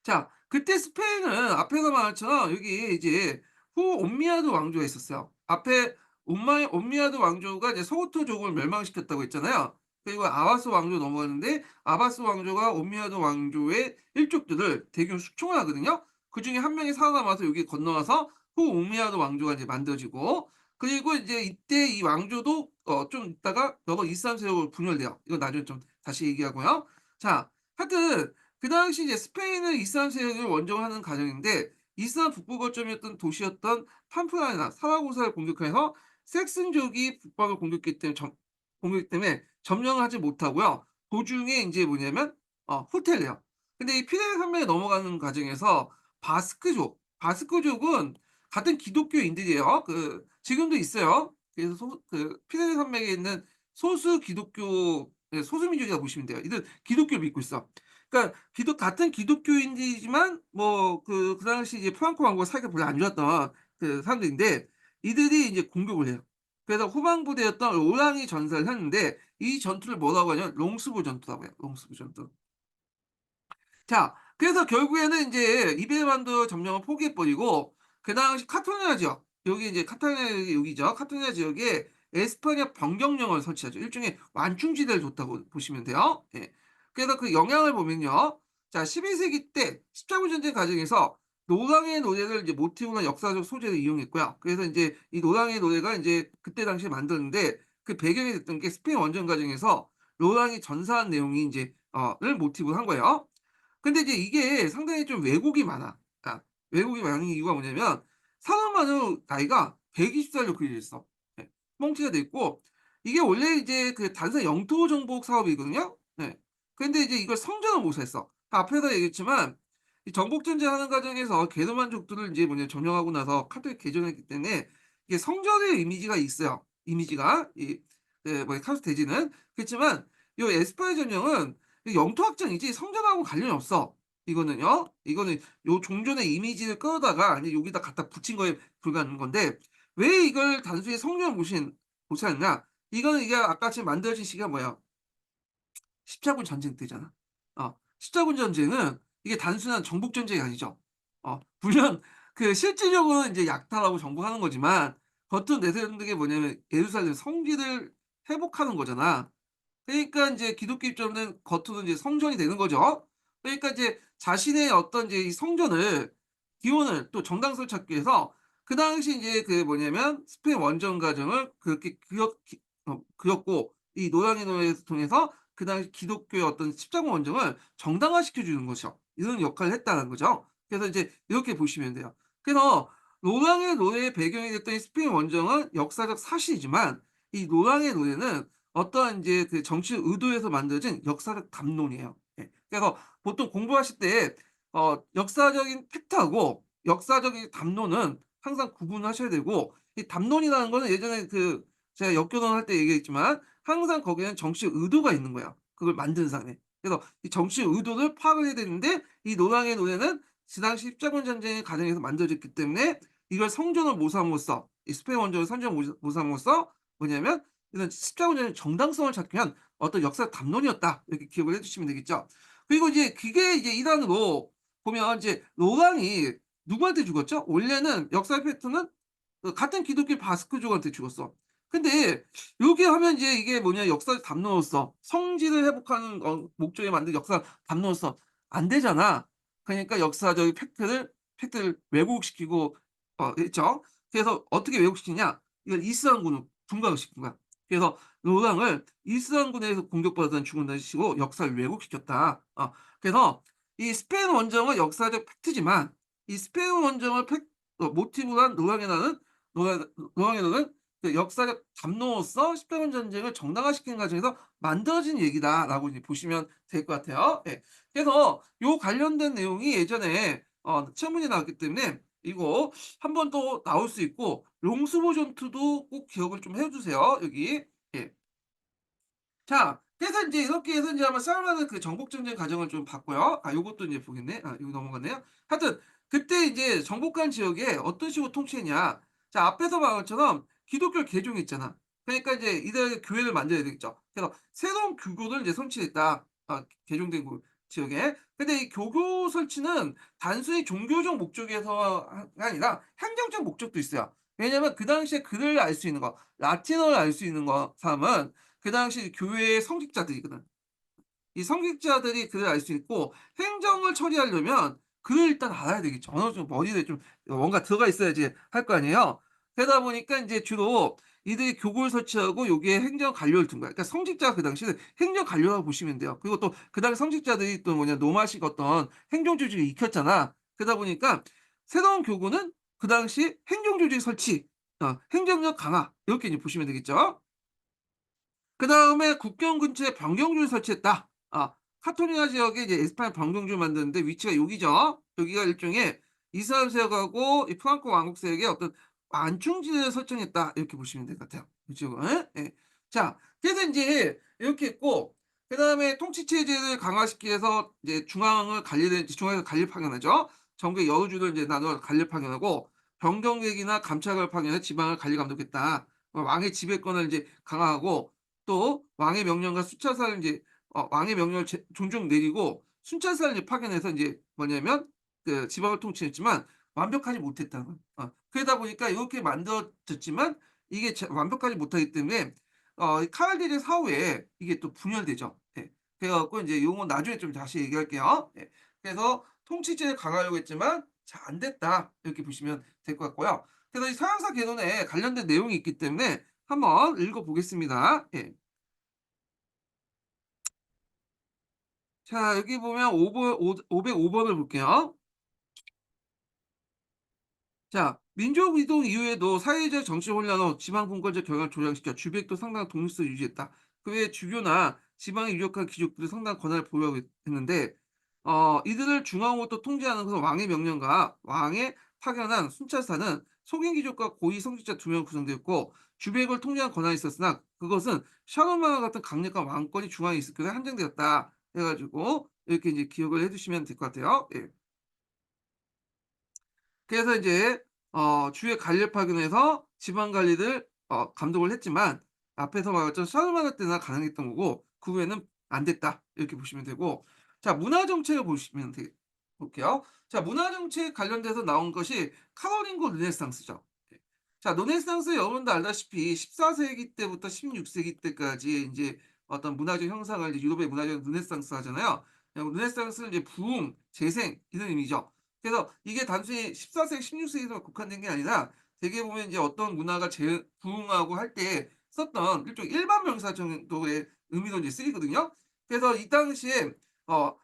자, 그때 스페인은 앞에서 말했처럼 여기 이제 후옴미아드 왕조가 있었어요. 앞에 옴미아드 왕조가 이제 소호토족을 멸망시켰다고 했잖아요. 그리고 아바스 왕조 넘어갔는데 아바스 왕조가 옴미아드 왕조의 일족들을 대규모 숙청을 하거든요. 그중에 한 명이 살아남아서 여기 건너와서 후옴미아드 왕조가 이제 만들어지고, 그리고 이제 이때 이 왕조도 좀 있다가 이슬람 세력으로 분열돼요. 이거 나중에 좀 다시 얘기하고요. 자, 하여튼 그 당시 이제 스페인은 이슬람 세력을 원정하는 과정인데, 이슬람 북부 거점이었던 도시였던 팜플라나 사라고사를 공격해서 섹슨족이 북방을 공격했기 때문에 점령을 하지 못하고요. 도중에 인제 뭐냐면 후퇴를 해요. 근데 이 피레네 산맥에 넘어가는 과정에서 바스크족은 같은 기독교인들이에요. 그 지금도 있어요. 그래서 피레네 산맥에 있는 소수 기독교, 소수 민족이라고 보시면 돼요. 이들 기독교를 믿고 있어. 그러니까 같은 기독교인이지만 뭐 그 당시 이제 프랑코 왕국과 사이가 별로 안 좋았던 그 사람들인데, 이들이 이제 공격을 해요. 그래서 후방부대였던 오랑이 전사를 했는데, 이 전투를 뭐라고 하냐면 롱스부 전투라고 해요. 롱스부 전투. 자, 그래서 결국에는 인제 이베르만도 점령을 포기해 버리고 그 당시 카탈루냐 지역, 여기 이제 카탈루냐 여기죠. 카탈루냐 지역에 에스파냐 변경령을 설치하죠. 일종의 완충지대를 뒀다고 보시면 돼요. 예. 그래서 그 영향을 보면요. 자, 12세기 때 십자군 전쟁 과정에서 노랑의 노래를 이제 모티브로 한 역사적 소재로 이용했고요. 그래서 인제 이 노랑의 노래가 인제 그때 당시에 만들었는데, 그 배경이 됐던 게 스페인 원정 과정에서 노랑이 전사한 내용이 인제 를 모티브로 한 거예요. 근데 이제 이게 상당히 좀 왜곡이 많아. 왜곡이 많은 이유가 뭐냐면 사람만으로 나이가 120 살로 그려져 있어. 예. 뻥치가 돼 있고, 이게 원래 이제 그 단순 영토 정복 사업이거든요. 네. 근데 이제 이걸 성전을 모사했어. 앞에서 얘기했지만 이 정복 전쟁하는 과정에서 게르만족들을 인제 점령하고 나서 카톨릭 개전했기 때문에 이게 성전의 이미지가 있어요. 이미지가 이 카톨릭 대지는. 그렇지만 요 에스파냐 전령은 영토 확장이지 성전하고 관련이 없어. 이거는 요 종전의 이미지를 끌어다가 아니 여기다 갖다 붙인 거에 불과한 건데, 왜 이걸 단순히 성전을 모시하느냐? 이거는 이게 아까 지금 만들어진 시기가 뭐야? 십자군 전쟁 때잖아. 십자군 전쟁은 이게 단순한 정복 전쟁이 아니죠. 물론 그 실질적으로 인제 약탈하고 정복하는 거지만 겉으로 내세우는 게 뭐냐면 예루살렘 성지를 회복하는 거잖아. 그러니까 인제 기독교 입장은 겉으로 이제 성전이 되는 거죠. 그러니까 이제 자신의 어떤 이제 이 성전을 기원을 또 정당성을 찾기 위해서 그 당시 인제 그 뭐냐면 스페인 원정 가정을 그렇게 그렸고 이 노량의 노예를 통해서 그 당시 기독교의 어떤 십자군 원정을 정당화시켜 주는 거죠. 이런 역할을 했다는 거죠. 그래서 이제 이렇게 보시면 돼요. 그래서 노량의 노예의 배경이 됐던 이 스페인 원정은 역사적 사실이지만 이 노량의 노예는 어떠한 인제 그 정치 의도에서 만들어진 역사적 담론이에요. 예. 그래서 보통 공부하실 때 역사적인 팩트하고 역사적인 담론은 항상 구분하셔야 되고 이 담론이라는 거는 예전에 그 제가 역교don할 때 얘기했지만 항상 거기에는 정치 의도가 있는 거예요, 그걸 만든 사람의. 그래서 이 정치 의도를 파악을 해야 되는데 이 노량의 노예는 그 당시 십자군 전쟁의 과정에서 만들어졌기 때문에 이걸 성전을 모sam으로써 이 스페인 원정을 성전을 모sam으로써 뭐냐면 이런 십자군 전쟁의 정당성을 찾기 위한 어떤 역사적 담론이었다. 이렇게 기억을 해 주시면 되겠죠. 그리고 이제 그게 이제 일환으로 보면 이제 노랑이 누구한테 죽었죠? 원래는 역사의 패턴은 같은 기독교 바스크족한테 죽었어. 근데 요게 하면 이제 이게 뭐냐 역사적 담론으로서 성지를 회복하는 목적에 만든 역사 담론으로서 안 되잖아. 그러니까 역사적인 팩트를 왜곡시키고 했죠. 그래서 어떻게 왜곡시키냐? 이걸 이스라엘군으로 둔갑을 시킨 거야. 그래서 노랑을 이스라엘군에서 공격받았다는 죽은다는 식으로 역사를 왜곡시켰다. 그래서 이 스페인 원정은 역사적 팩트지만 이 스페인 원정을 모티브로 한 노랑의 노는 그 역사적 담론으로서 십자군 전쟁을 정당화시키는 과정에서 만들어진 얘기다라고 이제 보시면 될 것 같아요. 예. 그래서 요 관련된 내용이 예전에 시험 문제 나왔기 때문에 이거 한 번 더 나올 수 있고 롱스보 전투도 꼭 기억을 좀 해 주세요, 여기. 예. 자 그래서 인제 이렇게 해서 인제 한번 싸움하는 그 정복 전쟁 과정을 좀 봤고요. 요것도 인제 보겠네. 이거 넘어갔네요. 하여튼 그때 이제 정복한 지역에 어떤 식으로 통치했냐. 자 앞에서 말한 것처럼 기독교를 개종했잖아. 그러니까 이제 이들에게 교회를 만들어야 되겠죠. 그래서 새로운 교구를 이제 설치했다. 개종된 지역에. 근데 이 교구 설치는 단순히 종교적 목적에서가 아니라 행정적 목적도 있어요. 왜냐면 그 당시에 글을 알 수 있는 거, 라틴어를 알 수 있는 사람은 그 당시 교회의 성직자들이거든. 이 성직자들이 글을 알 수 있고 행정을 처리하려면 글을 일단 알아야 되겠죠. 어느 정도 머리에 좀 뭔가 들어가 있어야지 할 거 아니에요. 그러다 보니까 인제 주로 이들이 교구를 설치하고 여기에 행정 관료를 둔 거야. 그러니까 성직자가 그 당시에는 행정 관료라고 보시면 돼요. 그리고 또 그 당시 성직자들이 또 뭐냐 노마식 어떤 행정 조직을 익혔잖아. 그러다 보니까 새로운 교구는 그 당시 행정 조직 설치, 행정력 강화 이렇게 이제 보시면 되겠죠. 그다음에 국경 근처에 변경주를 설치했다. 카톨리나 지역에 이제 에스파냐 변경주를 만드는데 위치가 여기죠. 여기가 일종의 이스라엘 세력하고 이 프랑코 왕국 세력의 어떤 완충지대를 설정했다. 이렇게 보시면 될 것 같아요. 이쪽은. 예. 자, 그래서 인제 이렇게 했고 그다음에 통치 체제를 강화시키기 위해서 이제 중앙에서 관리를 파견하죠. 전국의 여주를 이제 나눠 관리를 파견하고 변경객이나 감찰관을 파견해 지방을 관리 감독했다. 왕의 지배권을 이제 강화하고 또 왕의 명령과 순찰사를 인제 왕의 명령을 종종 내리고 순찰사를 이제 파견해서 인제 뭐냐면 그 지방을 통치했지만 완벽하지 못했다는 거예요. 그러다 보니까 요렇게 만들어졌지만 이게 완벽하지 못하기 때문에 이 카를 대제 사후에 이게 또 분열되죠. 예. 그래 갖고 인제 요건 나중에 좀 다시 얘기할게요. 예. 그래서 통치제를 강화하려고 했지만 잘 안 됐다. 이렇게 보시면 될 것 같고요. 그래서 이 서양사 개론에 관련된 내용이 있기 때문에 한번 읽어 보겠습니다. 예. 자 여기 보면 505 번을 볼게요. 자 민족 이동 이후에도 사회적 정치 혼란 후 지방 분권적 경향을 조장시켜 주백도 상당한 독립성을 유지했다. 그 외에 주교나 지방에 유력한 귀족들이 상당한 권한을 보유하고 했는데 이들을 중앙으로부터 통제하는 것은 왕의 명령과 왕의 파견한 순찰사는 속인 귀족과 고위 성직자 2명 구성되었고 주백을 통제하는 권한이 있었으나 그것은 샤론만과 같은 강력한 왕권이 중앙에 있을 것에 한정되었다. 해 가지고 이렇게 이제 기억을 해 두시면 될 것 같아요. 예. 그래서 인제 주의 관리를 파견해서 지방 관리를 감독을 했지만 앞에서 말했던 샤르마르 때나 가능했던 거고 그 후에는 안 됐다. 이렇게 보시면 되고 자 문화 정책을 보시면 볼게요. 자 문화 정책 관련돼서 나온 것이 카로링고 르네상스죠. 예. 자 르네상스 여러분도 알다시피 14 세기 때부터 16 세기 때까지 인제 어떤 문화적 형상을 이제 유럽의 문화적 르네상스 하잖아요. 르네상스는 이제 부흥, 재생 이런 의미죠. 그래서 이게 단순히 14세기, 16세기에서 국한된 게 아니라 되게 보면 이제 어떤 문화가 부흥하고 할 때 썼던 일종의 일반 명사 정도의 의미로 이제 쓰이거든요. 그래서 이 당시에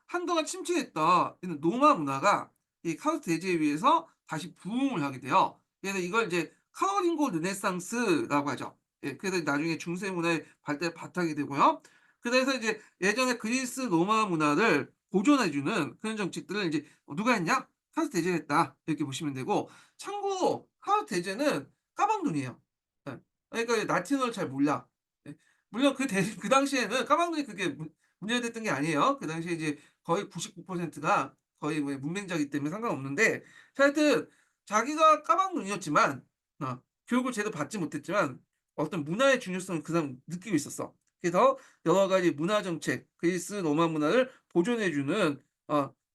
한동안 침체했던 이런 로마 문화가 이 카르타 대제에 의해서 다시 부흥을 하게 돼요. 그래서 이걸 이제 카로lingo 르네상스라고 하죠. 예, 그래서 나중에 중세 문화의 발달에 바탕이 되고요. 그래서 이제 예전에 그리스 로마 문화를 보존해 주는 그런 정책들을 이제 누가 했냐? 카르타 대제가 했다. 이렇게 보시면 되고, 참고로 카르타 대제는 까막눈이에요. 예. 그러니까 라틴어를 잘 몰라. 예. 물론 그 당시에는 까막눈이 그게 문제가 됐던 게 아니에요. 그 당시에 이제 거의 99%가 거의 뭐 문맹자이기 때문에 상관없는데, 하여튼 자기가 까막눈이었지만 교육을 제대로 받지 못했지만 어떤 문화의 중요성을 그 사람은 느끼고 있었어. 그래서 여러 가지 문화 정책, 그리스 로마 문화를 보존해 주는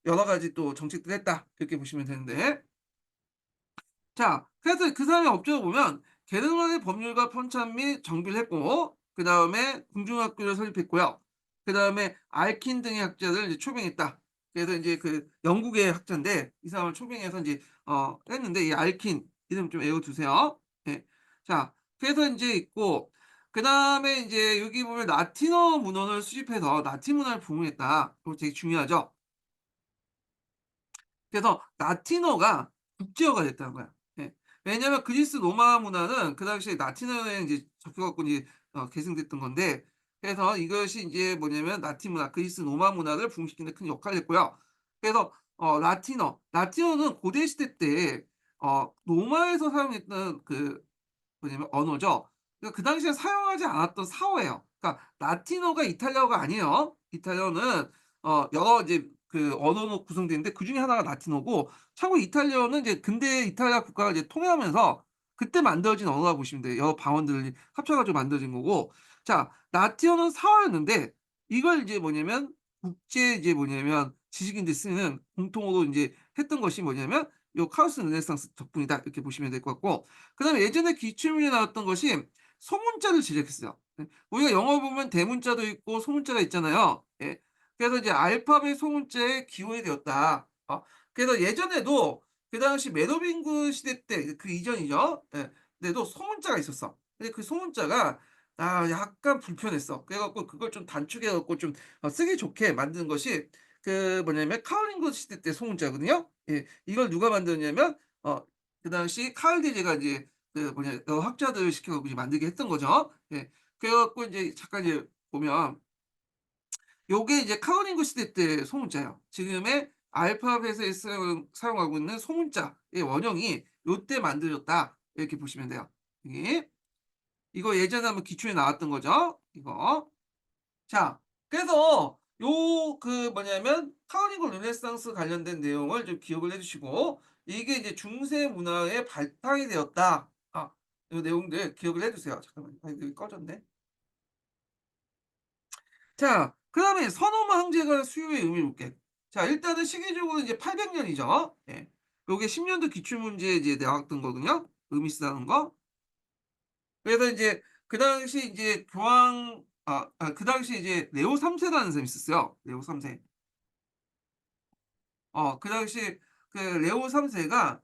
여러 가지 또 정책들을 했다. 이렇게 보시면 되는데, 자, 그래서 그 사람의 업적을 보면 게르만의 법률과 편찬 및 정비를 했고, 그다음에 궁중학교를 설립했고요. 그다음에 알킨 등의 학자를 이제 초빙했다. 그래서 이제 그 영국의 학자인데 이 사람을 초빙해서 이제 했는데, 이 알킨 이름 좀 외워두세요. 예. 자, 그래서 이제 있고, 그다음에 이제 여기 보면 라틴어 문헌을 수집해서 라틴 문화를 부흥했다. 이거 되게 중요하죠. 그래서 라틴어가 국제어가 됐다는 거야. 예. 왜냐하면 그리스 로마 문화는 그 당시에 라틴어에 이제 접해 갖고 이제 계승됐던 건데, 그래서 이것이 인제 뭐냐면 라틴 문화, 그리스 로마 문화를 부흥시키는 데 큰 역할을 했고요. 그래서 라틴어는 고대 시대 때 로마에서 사용했던 그 뭐냐면 언어죠. 그 당시에 사용하지 않았던 사어예요. 그러니까 라틴어가 이탈리아어가 아니에요. 이탈리아어는 여러 이제 그 언어로 구성되어 있는데 그중에 하나가 라틴어고, 참고로 이탈리아어는 이제 근대 이탈리아 국가가 이제 통일하면서 그때 만들어진 언어라고 보시면 돼요. 여러 방언들이 합쳐 가지고 만들어진 거고. 자, 라틴어는 사어였는데 이걸 이제 뭐냐면 국제 이제 뭐냐면 지식인들이 쓰는 공통어로 인제 했던 것이 뭐냐면 요 카오스 르네상스 덕분이다. 이렇게 보시면 될 것 같고, 그다음에 예전에 기출문제 나왔던 것이 소문자를 제작했어요. 예. 우리가 영어 보면 대문자도 있고 소문자가 있잖아요. 예. 그래서 이제 알파벳 소문자의 기원이 되었다. 그래서 예전에도 그 당시 메로빙그 시대 때 그 이전이죠. 예. 때도 소문자가 있었어. 근데 그 소문자가 약간 불편했어. 그래 갖고 그걸 좀 단축해 갖고 좀 쓰기 좋게 만든 것이 그 뭐냐면 카울링거 시대 때 소문자거든요. 예. 이걸 누가 만들었냐면 그 당시 카을 디제가 이제 그 뭐냐 여러 학자들을 시켜 갖고 이제 만들게 했던 거죠. 예. 그래 갖고 인제 잠깐 이제 보면 요게 이제 카울링거 시대 때 소문자예요. 지금의 알파벳에 사용하고 있는 소문자의 원형이 요때 만들어졌다. 이렇게 보시면 돼요. 이게 이거 예전에 한번 기출에 나왔던 거죠. 이거. 자, 그래서 요 그 뭐냐면 카울링거 르네상스 관련된 내용을 좀 기억을 해 주시고, 이게 이제 중세 문화의 바탕이 되었다. 요 내용들 기억을 해 두세요. 잠깐만요. 이거 꺼졌네. 자, 그다음에 선호마 항제가 수요의 의미를 볼게. 자, 일단은 시기적으로 이제 800 년이죠. 예. 요게 10 년도 기출 문제에 이제 나왔던 거거든요, 의미 쓰다는 거. 그래서 인제 그 당시 이제 그 당시에 이제 레오 3 세라는 사람이 있었어요. 레오 3 세. 그 당시 그 레오 3 세가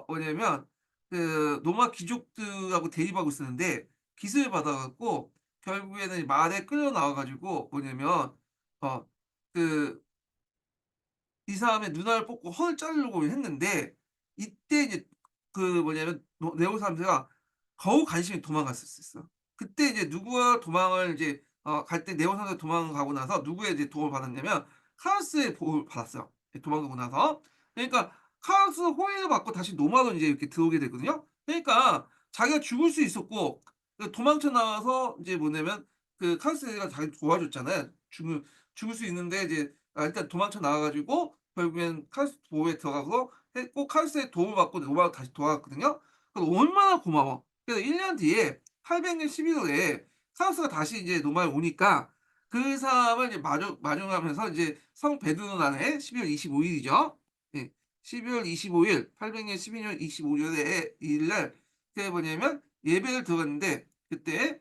뭐냐면 그 로마 귀족들하고 대립하고 있었는데 기습을 받아 갖고 결국에는 말에 끌려 나와 가지고 뭐냐면 어 그 이 사람의 눈알을 뽑고 허를 자르려고 했는데, 이때 이제 그 뭐냐면 네오 3 세가 거우 간신히 도망갔었어. 그때 이제 누구와 도망을 이제 갈 때 네오 3 세가 도망가고 나서 누구의 이제 도움을 받았냐면 카라스의 도움을 받았어요. 예, 도망가고 나서. 그러니까 카라스 호의를 받고 다시 노마로 인제 이렇게 들어오게 되거든요. 그러니까 자기가 죽을 수 있었고 그 도망쳐 나와서 이제 뭐냐면 그 카라스가 자기를 도와줬잖아요. 죽을 수 있는데 이제 일단 도망쳐 나와 가지고 결국엔 카루스 보호에 들어가서 했고, 카루스의 도움을 받고 로마로 다시 돌아갔거든요. 그래서 얼마나 고마워. 그래서 1년 뒤에 800년 11 월에 카루스가 다시 이제 로마에 오니까 그 사람을 이제 마중하면서 이제 성 베드로난에 12월 25 일이죠. 예. 12월 25 일, 800년 12년 25 일에 날 그게 뭐냐면 예배를 드렸는데, 그때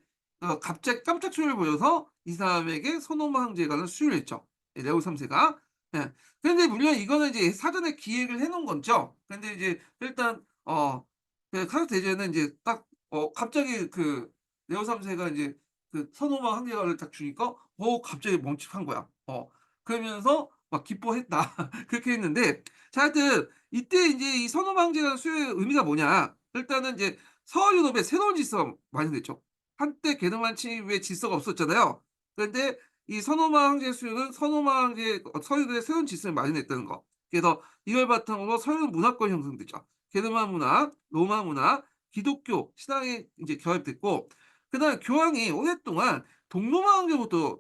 갑자기 깜짝 충격을 보여서 이 사람에게 소노마 황제가 수유를 했죠. 레오 3 세가. 예. 근데 물론 이거는 이제 사전에 기획을 해 놓은 거죠. 근데 이제 일단 카르 대제는 이제 딱 갑자기 그 레오 3 세가 이제 그 서노마 황제가를 딱 주니까 갑자기 멈칫한 거야. 그러면서 막 기뻐했다. 그렇게 했는데 자 하여튼 이때 인제 이 서노마 황제라는 수요의 의미가 뭐냐. 일단은 이제 서울 유럽에 새로운 질서가 마련됐죠. 한때 게르만 침입에 질서가 없었잖아요. 그런데 이 서노마 황제의 수요는 서노마 황제의 서유럽에 새로운 질서를 마련했다는 거. 그래서 이걸 바탕으로 서유럽 문화권이 형성됐죠. 게르만 문화, 로마 문화, 기독교 신앙이 인제 결합됐고 그다음에 교황이 오랫동안 동로마 황제부터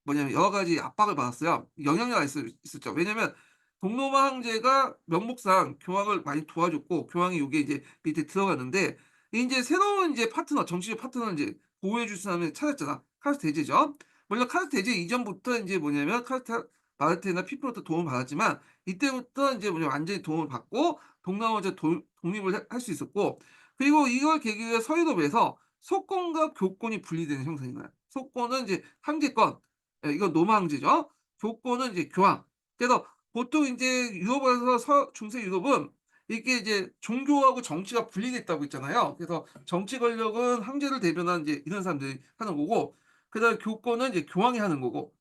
뭐냐면 여러 가지 압박을 받았어요. 영향력이 있었죠. 왜냐면 동로마 황제가 명목상 교황을 많이 도와줬고 교황이 요게 이제 밑에 들어갔는데 인제 새로운 이제 파트너 정치적 파트너를 인제 보호해 줄 사람을 찾았잖아. 카르스 대제죠. 물론 카르스 대제 이전부터 인제 뭐냐면 카르타 마르테나 피프로부터 도움을 받았지만 이때부터 인제 뭐냐면 완전히 도움을 받고 동남아제 독립을 할 수 있었고 그리고 이걸 계기로 서유럽에서 속권과 교권이 분리되는 형상인 거야. 속권은 이제 황제권, 이건 로마 황제죠. 교권은 이제 교황. 그래서 보통 인제 유럽에서 중세 유럽은 이게 이제 종교하고 정치가 분리됐다고 했잖아요. 그래서 정치 권력은 황제를 대변하는 이제 이런 사람들이 하는 거고 그다음에 교권은 이제 교황이 하는 거고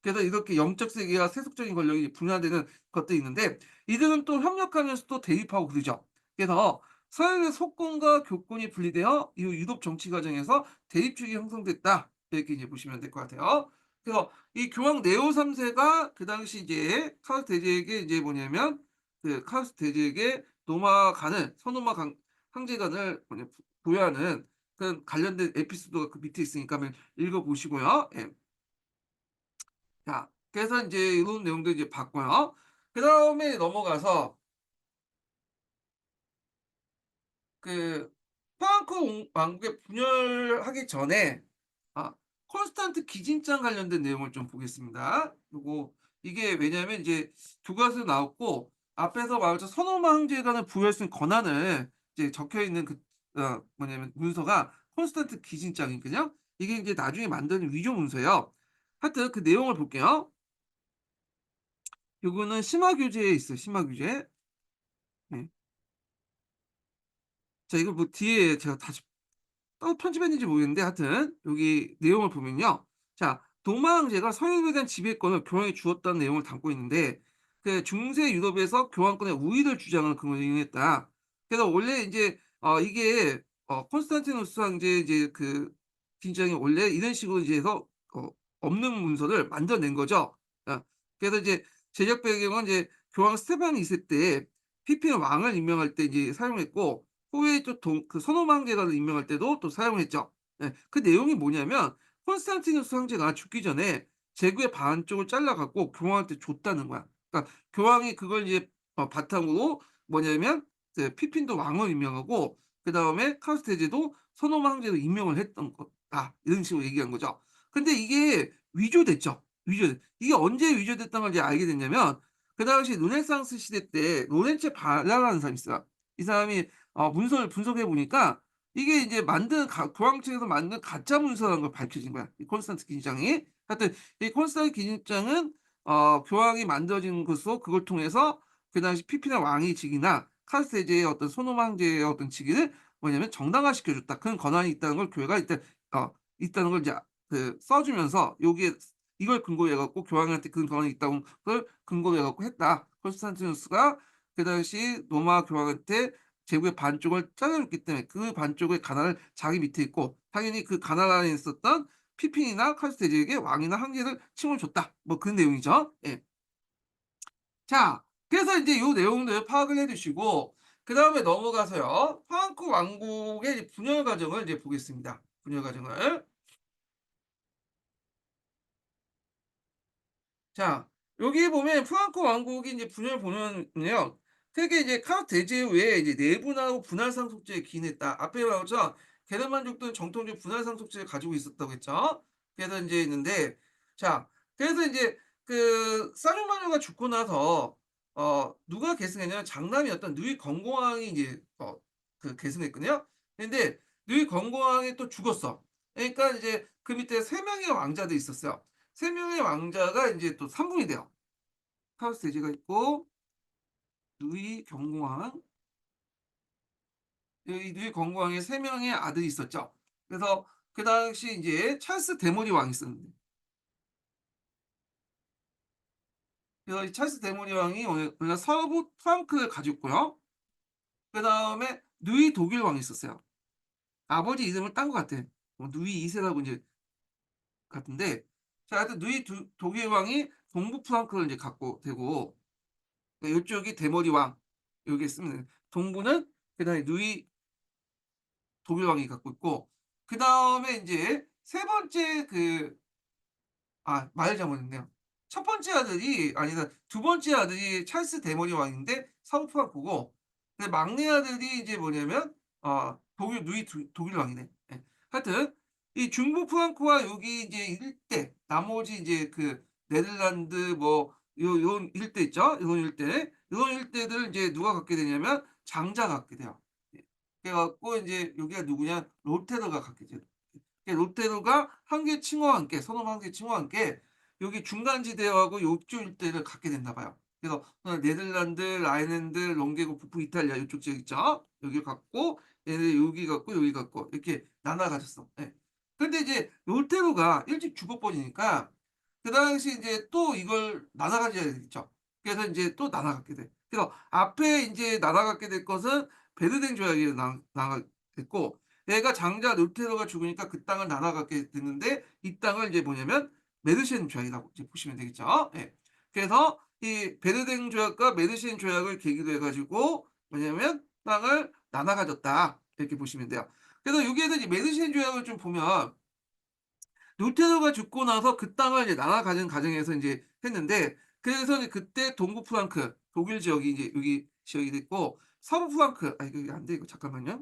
그래서 이렇게 영적 세계와 세속적인 권력이 분화되는 것들이 있는데 이들은 또 협력하면서 또 대립하고 그러죠. 그래서 서양의 속권과 교권이 분리되어 이후 유럽 정치 과정에서 대립축이 형성됐다. 이렇게 이제 보시면 될 것 같아요. 그래서 이 교황 네오 3 세가 그 당시 이제 카르스 대제에게 이제 뭐냐면 그 카르스 대제에게 노마간을 서노마 황제관을 뭐냐 부여하는 그런 관련된 에피소드가 그 밑에 있으니까 한번 읽어 보시고요. 예. 자 그래서 인제 이런 내용들 이제 봤고요. 그다음에 넘어가서 그 프랑크 왕국의 분열하기 전에 콘스탄트 기진장 관련된 내용을 좀 보겠습니다. 요거 이게 왜냐하면 이제 교과서에 나왔고 앞에서 말한 선호마 황제관을 부여할 수 있는 권한을 이제 적혀 있는 그 뭐냐면 문서가 콘스탄트 기진장이거든요. 이게 인제 나중에 만든 위조 문서예요. 하여튼 그 내용을 볼게요. 요거는 심화 교재에 있어요, 심화 교재. 네. 자 이거 뭐 뒤에 제가 다시 편집했는지 모르겠는데 하여튼 여기 내용을 보면요. 자 도마 황제가 서유럽에 대한 지배권을 교황에 주었다는 내용을 담고 있는데 그 중세 유럽에서 교황권의 우위를 주장하는 근거로 인했다. 그래서 원래 인제 이게 콘스탄티누스 황제 이제 그 빈장이 원래 이런 식으로 이제 해서 없는 문서를 만들어낸 거죠. 그래서 이제 제작 배경은 이제 교황 스테반 2세 때 피피는 왕을 임명할 때 이제 사용했고 후에 또 그 선호마 황제가 임명할 때도 또 사용했죠. 예. 그 내용이 뭐냐면 콘스탄티누스 황제가 죽기 전에 제국의 반쪽을 잘라 갖고 교황한테 줬다는 거야. 그러니까 교황이 그걸 이제 바탕으로 뭐냐면 그 피핀도 왕을 임명하고 그다음에 카스테제도 선호마 황제로 임명을 했던 거다. 이런 식으로 얘기한 거죠. 근데 이게 위조됐죠. 이게 언제 위조됐다는 걸 이제 알게 됐냐면 그 당시 르네상스 시대 때 로렌체 발라라는 사람이 있어요. 이 사람이 문서를 분석해 보니까 이게 이제 만든 교황 측에서 만든 가짜 문서라는 걸 밝혀진 거야. 이 콘스탄트 기인장이. 하여튼 이 콘스탄트 기인장은 교황이 만들어진 것으로 그걸 통해서 그 당시 피피나 왕의 직위나 카르세제의 어떤 소노마 황제의 어떤 직위를 뭐냐면 정당화시켜 줬다. 그런 권한이 있다는 걸 교회가 일단 있다는 걸 이제 써 주면서 요게 이걸 근거로 해 갖고 교황한테 그런 권한이 있다는 걸 근거로 해 갖고 했다. 콘스탄티누스가 그 당시 로마 교황한테 제국의 반쪽을 잘라 줬기 때문에 그 반쪽의 가난을 자기 밑에 있고 당연히 그 가난 안에 있었던 피핀이나 카르스테제에게 왕이나 황제를 칭호를 줬다. 뭐 그런 내용이죠. 예. 자 그래서 인제 요 내용들 파악을 해 두시고 그다음에 넘어가서요. 프랑크 왕국의 이제 분열 과정을 이제 보겠습니다. 분열 과정을. 자, 여기 보면 프랑크 왕국이 이제 분열 보면요. 크게 이제 카르 대제 외에 이제 내분하고 분할 상속제에 기인했다. 앞에 말한 것처럼 게르만족들은 정통적 분할 상속제를 가지고 있었다고 했죠. 그래서 인제 있는데 자, 그래서 인제 그 사르마녀가 죽고 나서 누가 계승했냐면 장남이었던 누이 건공왕이 이제 계승했거든요. 근데 누이 건공왕이 또 죽었어. 그러니까 이제 그 밑에 세 명의 왕자들이 있었어요. 세 명의 왕자가 인제 또 3분이 돼요. 카르로스 대제가 있고 누이 경공왕, 이 누이 경공왕의 세 명의 아들이 있었죠. 그래서 그 당시 인제 찰스 대머리 왕이 있었는데, 그래서 이 찰스 대머리 왕이 오늘 서부 프랑크를 가졌고요. 그다음에 누이 독일 왕이 있었어요. 아버지 이름을 딴 것 같아. 뭐 누이 2 세라고 인제 같은데, 자 하여튼 누이 독일 왕이 동부 프랑크를 인제 갖고 되고, 그러니까 요쪽이 대머리 왕 요게 있으면, 동부는 그다음에 누이 독일 왕이 갖고 있고, 그다음에 인제 세 번째 말을 잘못했네요. 첫 번째 아들이 아니다 두 번째 아들이 찰스 대머리 왕인데 사부 프랑크고, 근데 막내 아들이 이제 뭐냐면 독일 독일 왕이네. 예. 하여튼 이 중부 프랑크와 여기 이제 일대 나머지 이제 그 네덜란드 뭐 요런 일대 있죠. 요런 일대. 요런 일대들을 이제 누가 갖게 되냐면 장자가 갖게 돼요. 예. 그래 갖고 인제 여기가 누구냐? 로테르가 갖게 돼요. 롯데로가 한계 칭호와 함께 선호 한계 칭호와 함께 여기 중간지대하고 요쪽 일대를 갖게 됐나 봐요. 그래서 네덜란드, 라인랜드, 롱게고 북부 이탈리아 요쪽 지역 있죠. 여기를 갖고 얘네 여기 갖고 여기 갖고 이렇게 나눠 가졌어. 예. 근데 이제 롯데로가 일찍 죽어 버리니까 그 당시 인제 또 이걸 나눠 가져야 되겠죠. 그래서 인제 또 나눠 갖게 돼. 그래서 앞에 인제 나눠 갖게 될 것은 베르덴 조약이 나눠 됐고, 얘가 장자 르테르가 죽으니까 그 땅을 나눠 갖게 됐는데, 이 땅을 이제 뭐냐면 메르셴 조약이라고 이제 보시면 되겠죠. 예. 그래서 이 베르덴 조약과 메르셴 조약을 계기로 해 가지고 뭐냐면 땅을 나눠 가졌다. 이렇게 보시면 돼요. 그래서 여기에서 이제 메르셴 조약을 좀 보면 루테르가 죽고 나서 그 땅을 이제 나눠 가진 과정에서 인제 했는데, 그래서 이제 그때 동부 프랑크 독일 지역이 이제 여기 지역이 됐고, 서부 프랑크 이거 안 돼 이거 잠깐만요.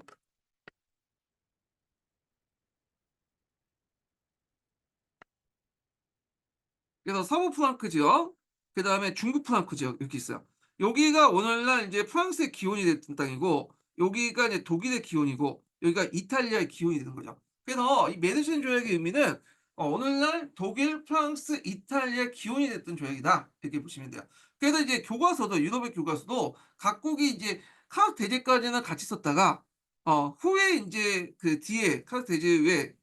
그래서 서부 프랑크 지역, 그다음에 중부 프랑크 지역 이렇게 있어요. 여기가 오늘날 인제 프랑스의 기원이 됐던 땅이고, 여기가 이제 독일의 기원이고, 여기가 이탈리아의 기원이 되는 거죠. 그래서 이 메르신 조약의 의미는 오늘날 독일, 프랑스, 이탈리아 기원이 됐던 조약이다. 이렇게 보시면 돼요. 그래서 이제 교과서도 유럽의 교과서도 각국이 이제 카르타 대제까지는 같이 썼다가 후에 인제 그 뒤에 카르타 대제 후에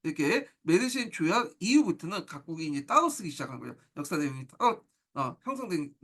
이렇게 메르신 조약 이후부터는 각국이 이제 따로 쓰기 시작한 거예요. 역사 내용이 따로 형성된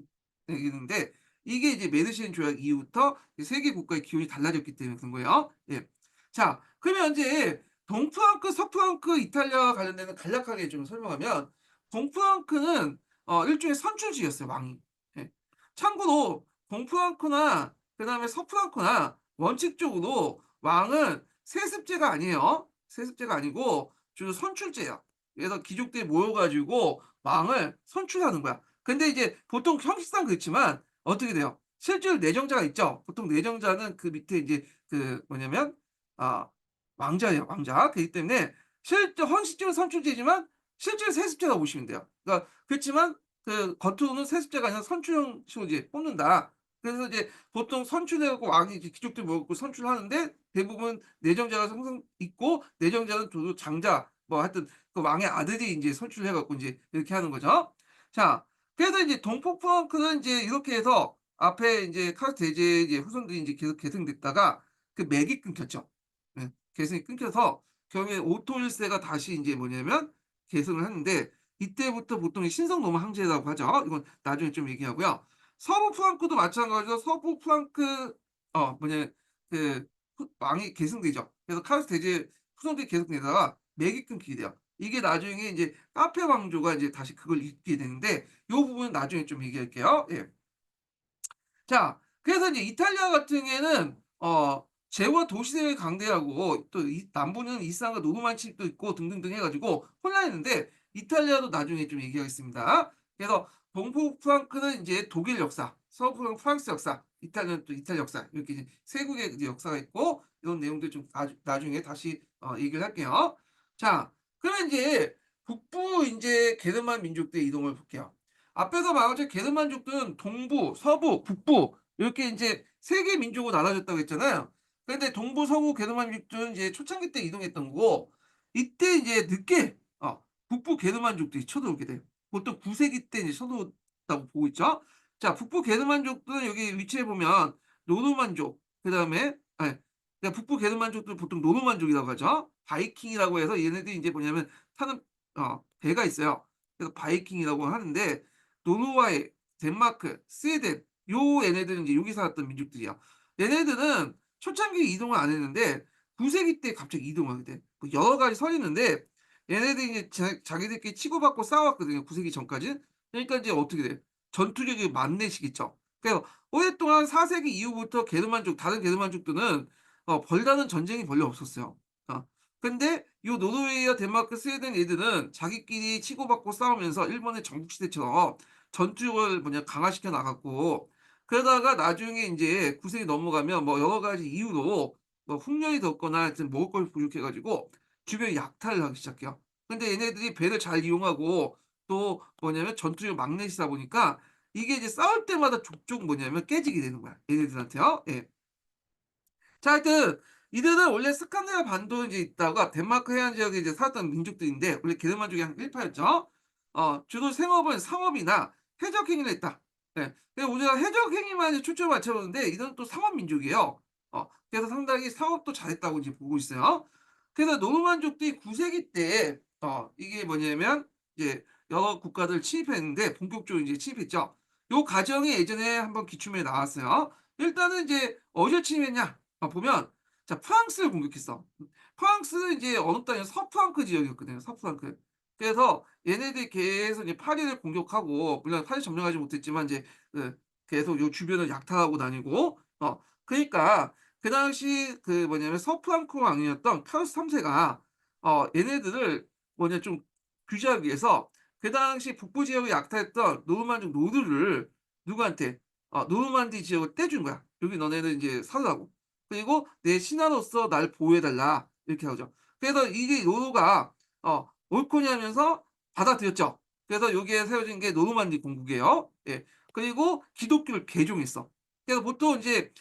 되는데, 이게 이제 메르신 조약 이후부터 이 세계 국가의 기운이 달라졌기 때문에 그런 거예요. 예. 자, 그러면 인제 동프랑크, 서프랑크, 이탈리아와 관련돼서 간략하게 좀 설명하면, 동프랑크는 일종의 선출지였어요, 왕이. 예. 참고로 동프랑크나 그다음에 서프랑크나 원칙적으로 왕은 세습제가 아니에요. 세습제가 아니고 주로 선출제야. 그래서 귀족들이 모여 가지고 왕을 선출하는 거야. 근데 이제 보통 형식상 그렇지만 어떻게 돼요? 실제로 내정자가 있죠. 보통 내정자는 그 밑에 이제 그 뭐냐면 아 왕자예요, 왕자. 그렇기 때문에 헌시적으로 선출제지만 실제로 세습제라고 보시면 돼요. 그러니까 그렇지만 그 겉으로는 세습제가 아니라 선출형식으로 이제 뽑는다. 그래서 이제 보통 선출해 갖고 왕이 이제 귀족들이 모여 갖고 선출하는데, 대부분 내정자가 항상 있고, 내정자는 주로 장자 뭐 하여튼 그 왕의 아들이 인제 선출을 해 갖고 인제 이렇게 하는 거죠. 자, 그래서 이제 동포 프랑크는 인제 이렇게 해서 앞에 인제 카르타 대제의 이제 후손들이 인제 계속 계승됐다가 그 맥이 끊겼죠. 예. 계승이 끊겨서 결국에 오토 1 세가 다시 인제 뭐냐면 계승을 했는데, 이때부터 보통 이 신성로마 황제라고 하죠. 이건 나중에 좀 얘기하고요. 서부 프랑크도 마찬가지로 서부 프랑크 뭐냐 그 왕이 계승되죠. 그래서 카르타 대제 후손들이 계승되다가 맥이 끊기게 돼요. 이게 나중에 인제 카페 왕조가 이제 다시 그걸 잇게 되는데, 요 부분은 나중에 좀 얘기할게요. 예. 자, 그래서 이제 이탈리아 같은 경우에는 제후와 도시대회 강대하고 또 이 남부는 이스라엘과 노르만 침입도 있고 등등등 해 가지고 혼란했는데, 이탈리아도 나중에 좀 얘기하겠습니다. 그래서 동부 프랑크는 인제 독일 역사, 서부는 프랑스 역사, 이탈리아는 또 이탈리아 역사, 이렇게 이제 세 국의 이제 역사가 있고, 이런 내용들 좀 나중에 다시 얘기를 할게요. 자, 그러면 인제 북부 인제 게르만 민족들의 이동을 볼게요. 앞에서 말한 것처럼 게르만족들은 동부, 서부, 북부 이렇게 인제 세 개의 민족으로 나눠졌다고 했잖아요. 근데 동부, 서부 게르만족들은 이제 초창기 때 이동했던 거고, 이때 이제 늦게 북부 게르만족들이 쳐들어오게 돼요. 보통 9 세기 때 이제 쳐들어왔다고 보고 있죠. 자, 북부 게르만족들은 여기 위치해 보면 노르만족, 그다음에 그러니까 북부 게르만족들 보통 노르만족이라고 하죠. 바이킹이라고 해서 얘네들이 인제 뭐냐면 타는 배가 있어요. 그래서 바이킹이라고 하는데, 노르웨이, 덴마크, 스웨덴, 얘네들은 이제 여기 살았던 민족들이야. 얘네들은 초창기에 이동을 안 했는데 9 세기 때 갑자기 이동을 하게 돼. 뭐 여러 가지 설이 있는데, 얘네들이 이제 자기들끼리 치고받고 싸웠거든요, 9 세기 전까지. 그러니까 이제 어떻게 돼? 전투력이 만내시겠죠. 그래서 오랫동안 4 세기 이후부터 게르만족, 다른 게르만족들은 별다른 전쟁이 별로 없었어요. 근데 요 노르웨이와 덴마크, 스웨덴 얘들은 자기끼리 치고받고 싸우면서 일본의 전국시대처럼 전투력을 강화시켜 나갔고, 그러다가 나중에 인제 9 세기 넘어가면 뭐 여러 가지 이유로 뭐 훈련이 덥거나 하여튼 먹을 걸 부족해 가지고 주변에 약탈을 하기 시작해요. 근데 얘네들이 배를 잘 이용하고 또 전투력 막내시다 보니까 이게 이제 싸울 때마다 족족 깨지게 되는 거야, 얘네들한테요. 예. 자, 하여튼 이들은 원래 스칸디나비아 반도에 이제 있다가 덴마크 해안 지역에 이제 살았던 민족들인데, 원래 게르만족이 한 1파였죠. 주로 생업은 상업이나 해적 행위를 했다. 예. 그래서 우리가 해적 행위만 이제 초점을 맞춰보는데 이들은 또 상업 민족이에요. 그래서 상당히 상업도 잘했다고 이제 보고 있어요. 그래서 노르만족들이 9 세기 때 이게 뭐냐면 이제 여러 국가들을 침입했는데, 본격적으로 이제 침입했죠. 요 과정이 예전에 한번 기출문에 나왔어요. 일단은 이제 어디를 침입했냐? 보면, 자, 프랑스를 공격했어. 프랑스는 이제 어느 땅이요? 서프랑크 지역이었거든요, 서프랑크. 그래서 얘네들이 계속 이제 파리를 공격하고, 물론 파리 점령하지 못했지만 이제 계속 요 주변을 약탈하고 다니고, 그러니까 그 당시 서프랑크 왕이었던 카르로스 3 세가 얘네들을 좀 규제하기 위해서 그 당시 북부 지역을 약탈했던 노르만족 노드를 누구한테 노르만디 지역을 떼준 거야. "여기 너네는 인제 살라고. 그리고 내 신하로서 날 보호해 달라." 이렇게 하죠. 그래서 이게 노르가 옳거니 하면서 받아들였죠. 그래서 여기에 세워진 게 노르만디 공국이에요. 예. 그리고 기독교를 개종했어. 그래서 보통 인제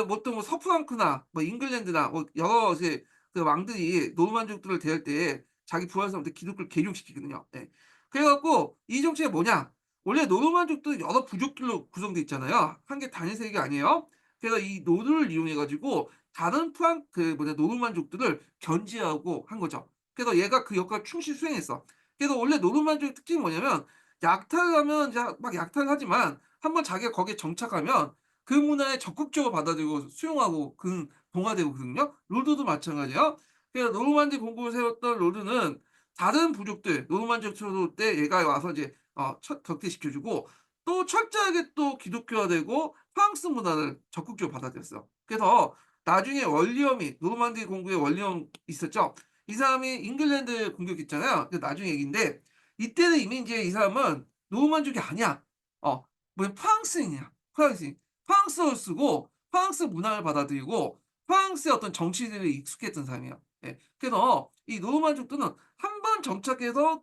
보통 뭐 서프랑크나 뭐 잉글랜드나 뭐 여러 이제 왕들이 노르만족들을 대할 때 자기 부하들한테 기독교를 개종시키거든요. 예. 그래 갖고 이 정책이 뭐냐? 원래 노르만족들은 여러 부족들로 구성돼 있잖아요. 한 개 단일 세계가 아니에요. 그래서 이 노드를 이용해 가지고 다른 노르만족들을 견제하고 한 거죠. 그래서 얘가 그 역할을 충실히 수행했어. 그래서 원래 노르만족의 특징이 뭐냐면, 약탈을 하면 이제 막 약탈을 하지만 한번 자기가 거기에 정착하면 그 문화에 적극적으로 받아들이고 수용하고 동화되거든요. 롤드도 마찬가지예요. 그래서 노르만디 공국을 세웠던 롤드는 다른 부족들 노르만족 쳐들어올 때 얘가 와서 이제 격퇴시켜 주고, 또 철저하게 또 기독교화되고 프랑스 문화를 적극적으로 받아들였어요. 그래서 나중에 월리엄이 노르만디 공국에 월리엄 있었죠. 이 사람이 잉글랜드 공격했잖아요. 그 나중 얘기인데, 이때는 이미 인제 이 사람은 노르만족이 아니야. 프랑스인이야. 프랑스인. 프랑스어를 쓰고 프랑스 문화를 받아들이고 프랑스의 어떤 정치들에 익숙했던 사람이에요. 예. 그래서 이 노르만족들은 한 번 정착해서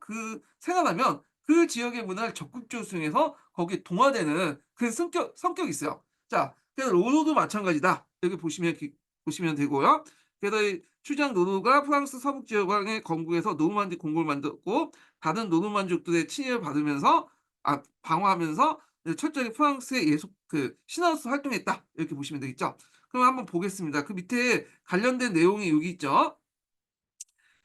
생활하면 그 지역의 문화를 적극적으로 수용해서 거기에 동화되는 성격이 있어요. 자, 그래서 로도도 마찬가지다. 여기 보시면 되고요. 그래서 이 추장 노르가 프랑스 서북 지역의 건국에서 노르만디 공국을 만들었고, 다른 노르만족들의 침입을 받으면서 방어하면서 철저히 프랑스의 신하로서 활동했다. 이렇게 보시면 되겠죠. 그럼 한번 보겠습니다. 그 밑에 관련된 내용이 여기 있죠.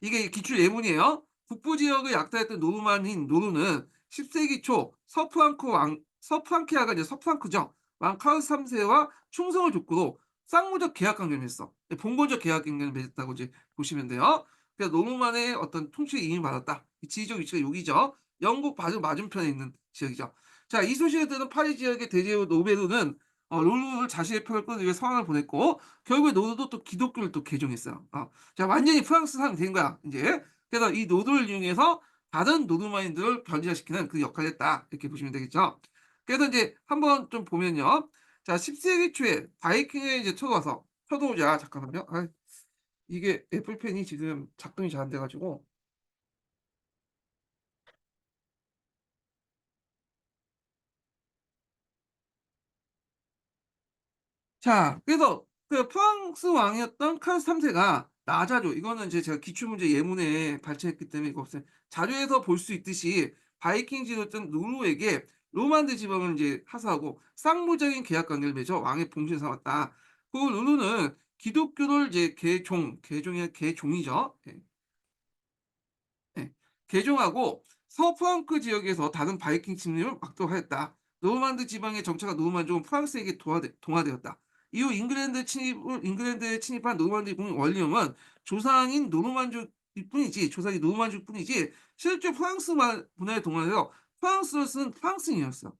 이게 기출 예문이에요. 북부 지역을 약탈했던 노르만인 노르는 10세기 초 서프랑키아가 이제 서프랑크죠. 왕 카르 3세와 충성을 족구로 쌍무적 계약 관계를 맺었어. 봉건적 계약 관계를 맺었다고 이제 보시면 돼요. 그래서 노르만의 어떤 통치에 이임받았다. 이 지리적 위치가 여기죠. 영국 바로 맞은편에 있는 지역이죠. 자, 이 소식을 들은 파리 지역의 대제후 노베르는 롤루를 자신의 편을 끌기 위해 서한을 보냈고, 결국에 노르도 또 기독교를 또 개종했어요. 자, 완전히 프랑스 사람이 된 거야, 인제. 그래서 이 노드를 이용해서 다른 노르마인들을 변질시키는 그 역할을 했다. 이렇게 보시면 되겠죠. 그래서 인제 한번 좀 보면요. 자, 10 세기 초에 바이킹에 이제 쳐들어오자. 잠깐만요. 이게 애플펜이 지금 작동이 잘 안 돼 가지고. 자, 그래서 프랑스 왕이었던 카르 3 세가 나자조 이거는 이제 제가 기출문제 예문에 발췌했기 때문에 이거 없어요. 자료에서 볼 수 있듯이 바이킹 지도였던 노르웨이에게 노만드 지방을 이제 하사하고 쌍무적인 계약 관계를 맺어 왕의 봉신을 삼았다. 그 루루는 기독교를 이제 개종의 개종이죠. 예. 예. 개종하고 서프랑크 지역에서 다른 바이킹 침략을 막도하였다. 노르만드 지방의 정착한 노르만족은 프랑스에게 동화되었다. 이후 잉글랜드에 침입한 노르만디 군 원리엄은 조상인 노르만족뿐이지 실제 프랑스 문화에 동화되어 프랑스어를 쓴 프랑스인이었어.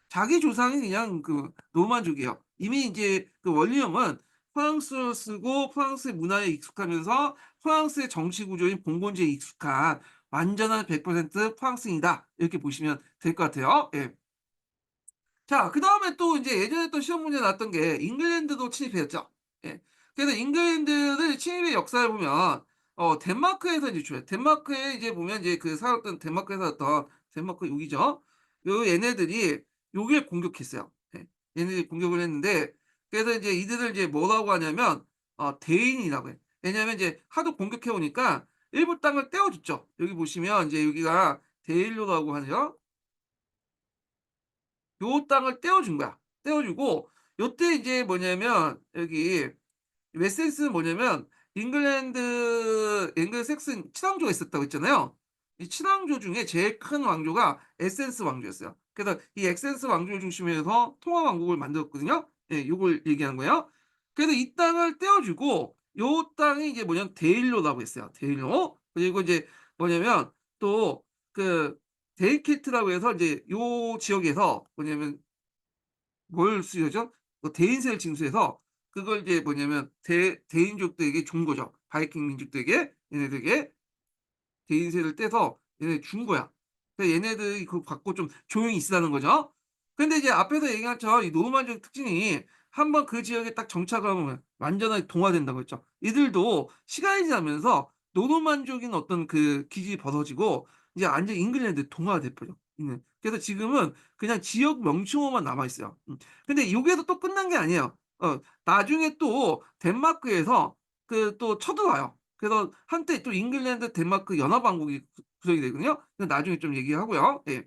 자기 조상이 그냥 그 노르만족이에요. 이미 이제 그 원리엄은 프랑스어를 쓰고 프랑스의 문화에 익숙하면서 프랑스의 정치 구조인 봉건제에 익숙한 완전한 100% 프랑스인이다. 이렇게 보시면 될 것 같아요. 예. 자, 그다음에 또 이제 예전에 또 시험 문제 나왔던 게 잉글랜드도 침입했죠. 예. 그래서 잉글랜드의 침입의 역사를 보면 덴마크에서 이제 덴마크에 이제 보면 이제 그 살았던 덴마크에 살았던 덴마크 욕이죠. 요 얘네들이 여기를 공격했어요. 예. 얘네들이 공격을 했는데 그래서 이제 이들을 이제 뭐라고 하냐면 대인이라고 해요. 왜냐하면 이제 하도 공격해 오니까 일부 땅을 떼어 줬죠. 여기 보시면 이제 여기가 데일로라고 하죠. 요 땅을 떼어준 거야. 떼어주고 요때 이제 뭐냐면 여기 웨센스는 뭐냐면 앵글색슨 칠왕조가 있었다고 했잖아요. 이 칠왕조 중에 제일 큰 왕조가 에센스 왕조였어요. 그래서 이 엑센스 왕조를 중심으로 해서 통화 왕국을 만들었거든요. 예, 요걸 얘기하는 거예요. 그래서 이 땅을 떼어주고 요 땅이 이제 뭐냐면 데일로라고 했어요. 데일로. 그리고 이제 뭐냐면 또 그 데이케트라고 해서 이제 요 지역에서 뭐냐면 뭘 수여죠? 대인세를 징수해서 그걸 이제 뭐냐면 대인족들에게 준 거죠. 바이킹 민족들에게 얘네들에게 대인세를 떼서 얘네 준 거야. 그래서 얘네들이 그거 갖고 좀 조용히 있으라는 거죠. 근데 이제 앞에서 얘기한 것처럼 이 노르만족 특징이 한번 그 지역에 딱 정착하면 완전하게 동화된다고 했죠. 이들도 시간이 지나면서 노르만족인 어떤 그 기질이 벗어지고 이제 완전 잉글랜드 동화돼 버려. 그래서 지금은 그냥 지역 명칭어만 남아 있어요. 근데 여기에서 또 끝난 게 아니에요. 나중에 또 덴마크에서 그 또 쳐들어와요. 그래서 한때 또 잉글랜드, 덴마크 연합왕국이 구성이 되거든요. 그건 나중에 좀 얘기하고요. 예.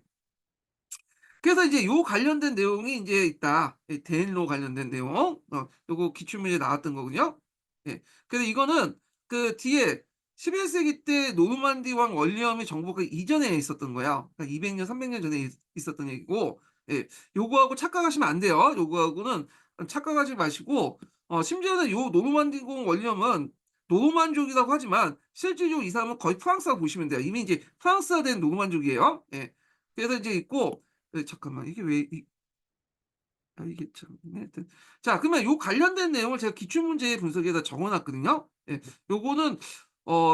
그래서 이제 요 관련된 내용이 인제 있다. 이 대인로 관련된 내용. 요거 기출문제에 나왔던 거거든요. 예. 그래서 이거는 그 뒤에 11 세기 때 노르만디 왕 월리엄이 정복하기 이전에 있었던 거예요. 그러니까 200 년, 300년 전에 있었던 얘기고 예. 요거하고 착각하시면 안 돼요. 요거하고는 착각하지 마시고 심지어는 요 노르만디 공 월리엄은 노르만족이라고 하지만 실질적으로 이 사람은 거의 프랑스라고 보시면 돼요. 이미 이제 프랑스화된 노르만족이에요. 예. 그래서 이제 있고 잠깐만 이게 왜 이게 참 네 하여튼 자 그러면 요 관련된 내용을 제가 기출문제 분석에다 적어 놨거든요. 예. 요거는